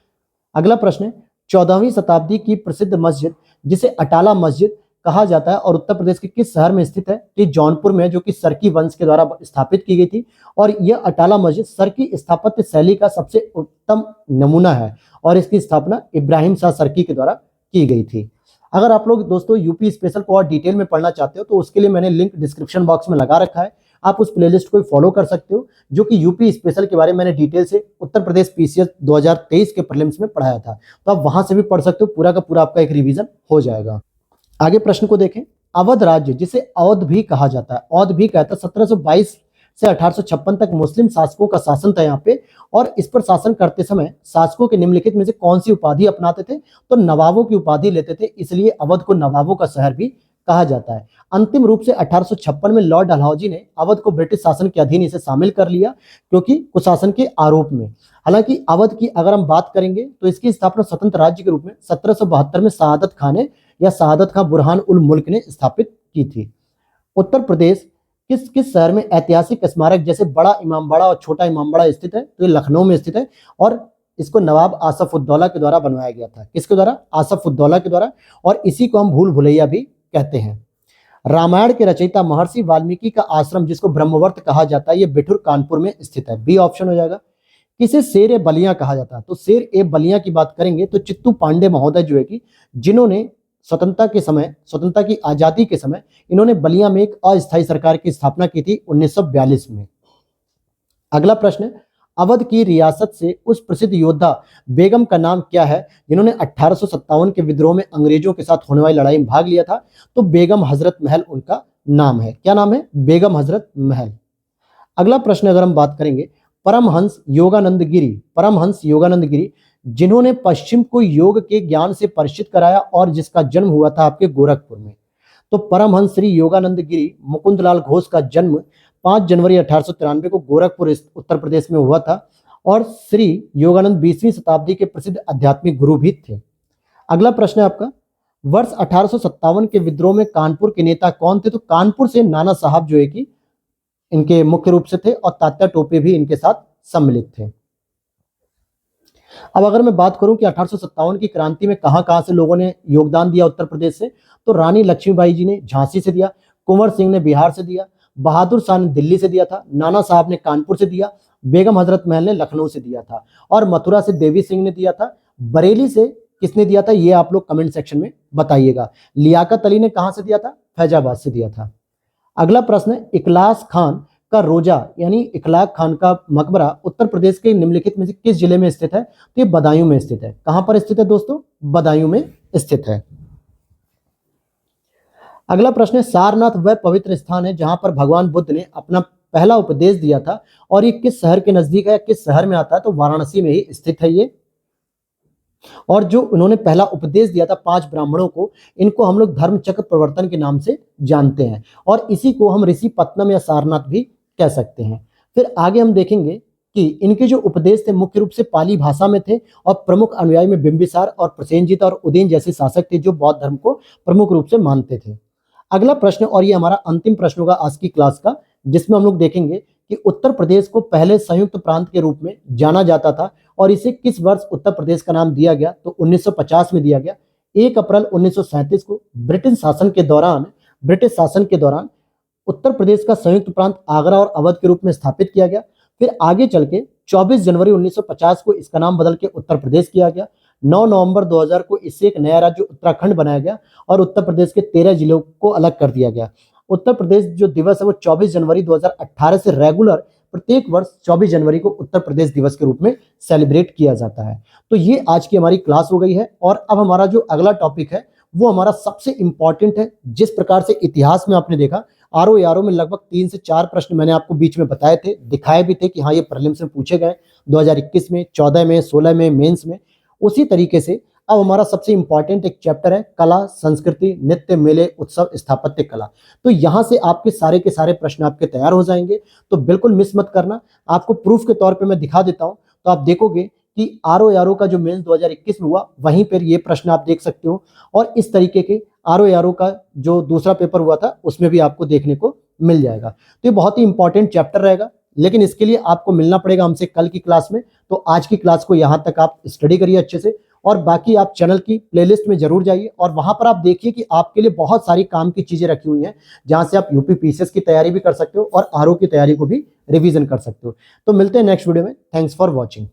अगला प्रश्न है, 14वीं शताब्दी की प्रसिद्ध मस्जिद जिसे अटाला मस्जिद कहा जाता है और उत्तर प्रदेश के किस शहर में स्थित है? कि जौनपुर में, जो कि सरकी वंश के द्वारा स्थापित की गई थी। और यह अटाला मस्जिद सरकी स्थापत्य शैली का सबसे उत्तम नमूना है और इसकी स्थापना इब्राहिम शाह सरकी के द्वारा की गई थी। अगर आप लोग दोस्तों यूपी स्पेशल को और डिटेल में पढ़ना चाहते हो तो उसके लिए मैंने लिंक डिस्क्रिप्शन बॉक्स में लगा रखा है, आप उस प्लेलिस्ट को फॉलो कर सकते हो, जो कि यूपी स्पेशल के बारे में मैंने डिटेल से उत्तर प्रदेश पीसीएस 2023 के प्रीलिम्स में पढ़ाया था, तो आप वहां से भी पढ़ सकते हो, पूरा का पूरा आपका एक रिवीजन हो जाएगा। आगे प्रश्न को देखें। अवध राज्य, जिसे अवध भी कहा जाता है, अवध भी कहता है, 1722 से 1856 तक मुस्लिम शासकों का शासन था यहाँ पे, और इस पर शासन करते समय शासकों के निम्नलिखित में से कौन सी उपाधि अपनाते थे? तो नवाबों की उपाधि लेते थे, इसलिए अवध को नवाबों का शहर भी कहा जाता है। अंतिम रूप से 1856 में लॉर्ड डलहौजी ने अवध को ब्रिटिश शासन के अधीन इसे शामिल कर लिया, क्योंकि कुशासन के आरोप में। हालांकि अवध की अगर हम बात करेंगे तो इसकी स्थापना स्वतंत्र राज्य के रूप में 1772 में शहादत खान ने, या शहादत खां बुरहान उल मुल्क ने स्थापित की थी। उत्तर प्रदेश किस किस शहर में ऐतिहासिक स्मारक जैसे बड़ा इमामबाड़ा और छोटा इमामबाड़ा स्थित है? तो ये लखनऊ में स्थित है और इसको नवाब आसफ उद्दौला के द्वारा बनवाया गया था। किसके द्वारा? आसफ उद्दौला के द्वारा, और इसी को हम भूल भुलैया भी कहते हैं। रामायण के रचयिता महर्षि वाल्मीकि का आश्रम, जिसको ब्रह्मवर्त कहा जाता है, ये बिठूर कानपुर में स्थित है। बी ऑप्शन हो जाएगा। किसे शेर ए बलियां कहा जाता है? तो शेर ए बलियां की बात करेंगे तो चित्तू पांडे महोदय जो है कि जिन्होंने स्वतंत्रता की आजादी के समय इन्होंने बलिया में एक अस्थायी सरकार की स्थापना की थी 1942 में। अगला प्रश्न, अवध की रियासत से उस प्रसिद्ध योद्धा बेगम का नाम क्या है जिन्होंने 1857 के विद्रोह में अंग्रेजों के साथ होने वाली लड़ाई में भाग लिया था? तो बेगम हजरत महल उनका नाम है। क्या नाम है? बेगम हजरत महल। अगला प्रश्न अगर हम बात करेंगे, परमहंस योगानंद गिरी जिन्होंने पश्चिम को योग के ज्ञान से परिचित कराया और जिसका जन्म हुआ था आपके गोरखपुर में। तो परमहंस श्री योगानंद गिरी मुकुंदलाल घोष का जन्म 5 जनवरी 1893 को गोरखपुर उत्तर प्रदेश में हुआ था, और श्री योगानंद 20वीं शताब्दी के प्रसिद्ध आध्यात्मिक गुरु भी थे। अगला प्रश्न है आपका, वर्ष 1857 के विद्रोह में कानपुर के नेता कौन थे? तो कानपुर से नाना साहब जो है कि इनके मुख्य रूप से थे, और तात्या टोपे भी इनके साथ सम्मिलित थे। अब अगर मैं बात करूं कि 1857 की क्रांति में कहां से लोगों ने योगदान दिया उत्तर प्रदेश से, तो रानी लक्ष्मीबाई जी ने झांसी से दिया, कुंवर सिंह ने बिहार से दिया, बहादुर शाह ने दिल्ली से दिया था, नाना साहब ने कानपुर से दिया, बेगम हजरत महल ने लखनऊ से दिया था, और मथुरा से देवी सिंह ने दिया था। बरेली से किसने दिया था? ये आप लोग कमेंट सेक्शन में बताइएगा। लियाकत अली ने कहां से दिया था? फैजाबाद से दिया था। अगला प्रश्न है, इखलास खान का रोजा यानी इखलाक खान का मकबरा उत्तर प्रदेश के निम्नलिखित में से किस जिले में स्थित है? तो ये बदायूं में स्थित है। कहां पर स्थित है दोस्तों? बदायूं में स्थित है। अगला प्रश्न है, सारनाथ वह पवित्र स्थान है जहां पर भगवान बुद्ध ने अपना पहला उपदेश दिया था, और ये किस शहर के नजदीक है, किस शहर में आता है? तो वाराणसी में ही स्थित है ये। और जो उन्होंने पहला उपदेश दिया था 5 ब्राह्मणों को, इनको हम लोग धर्म चक्र प्रवर्तन के नाम से जानते हैं, और इसी को हम ऋषि पत्तनम या सारनाथ भी कह सकते हैं। फिर आगे हम देखेंगे कि इनके जो उपदेश थे मुख्य रूप से पाली भाषा में थे, और प्रमुख अनुयायी में बिंबिसार और प्रसेनजीत और उदयन जैसे शासक थे जो बौद्ध धर्म को प्रमुख रूप से मानते थे। अगला प्रश्न, और ये हमारा अंतिम प्रश्न होगा आज की क्लास का, जिसमें हम लोग देखेंगे कि उत्तर प्रदेश को पहले संयुक्त प्रांत के रूप में जाना जाता था, और इसे किस वर्ष उत्तर प्रदेश का नाम दिया गया? तो 1950 में दिया गया। 1 अप्रैल 1937 को ब्रिटिश शासन के दौरान उत्तर प्रदेश का संयुक्त प्रांत आगरा और अवध के रूप में स्थापित किया गया। फिर आगे चल के 24 जनवरी 1950 को इसका नाम बदल के उत्तर प्रदेश किया गया। 9 नवंबर 2000 को इससे एक नया राज्य उत्तराखंड बनाया गया, और उत्तर प्रदेश के 13 जिलों को अलग कर दिया गया। उत्तर प्रदेश जो दिवस है वो 24 जनवरी 2018 से रेगुलर प्रत्येक वर्ष 24 जनवरी को उत्तर प्रदेश दिवस के रूप में सेलिब्रेट किया जाता है। तो ये आज की हमारी क्लास हो गई है, और अब हमारा जो अगला टॉपिक है वो हमारा सबसे इंपॉर्टेंट है। जिस प्रकार से इतिहास में आपने देखा आरओ यारो में लगभग 3 से 4 प्रश्न मैंने आपको बीच में बताए थे, दिखाए भी थे कि हाँ ये प्रीलिम्स में पूछे गए 2021 में, 14 में, 16 में, मेंस में। उसी तरीके से अब हमारा सबसे इंपॉर्टेंट एक चैप्टर है कला, संस्कृति, नृत्य, मेले, उत्सव, स्थापत्य कला। तो यहाँ से आपके सारे के सारे प्रश्न आपके तैयार हो जाएंगे, तो बिल्कुल मिस मत करना। आपको प्रूफ के तौर पे मैं दिखा देता हूँ, तो आप देखोगे कि आरओ का जो मेंस 2021 में हुआ वहीं पर ये प्रश्न आप देख सकते हो, और इस तरीके के आरओ का जो दूसरा पेपर हुआ था उसमें भी आपको देखने को मिल जाएगा। तो ये बहुत ही इंपॉर्टेंट चैप्टर रहेगा, लेकिन इसके लिए आपको मिलना पड़ेगा हमसे कल की क्लास में। तो आज की क्लास को यहाँ तक आप स्टडी करिए अच्छे से, और बाकी आप चैनल की प्लेलिस्ट में जरूर जाइए और वहां पर आप देखिए कि आपके लिए बहुत सारी काम की चीजें रखी हुई हैं, जहां से आप यूपी पीसीएस की तैयारी भी कर सकते हो और आरओ की तैयारी को भी रिवीजन कर सकते हो। तो मिलते हैं नेक्स्ट वीडियो में। Thanks for watching.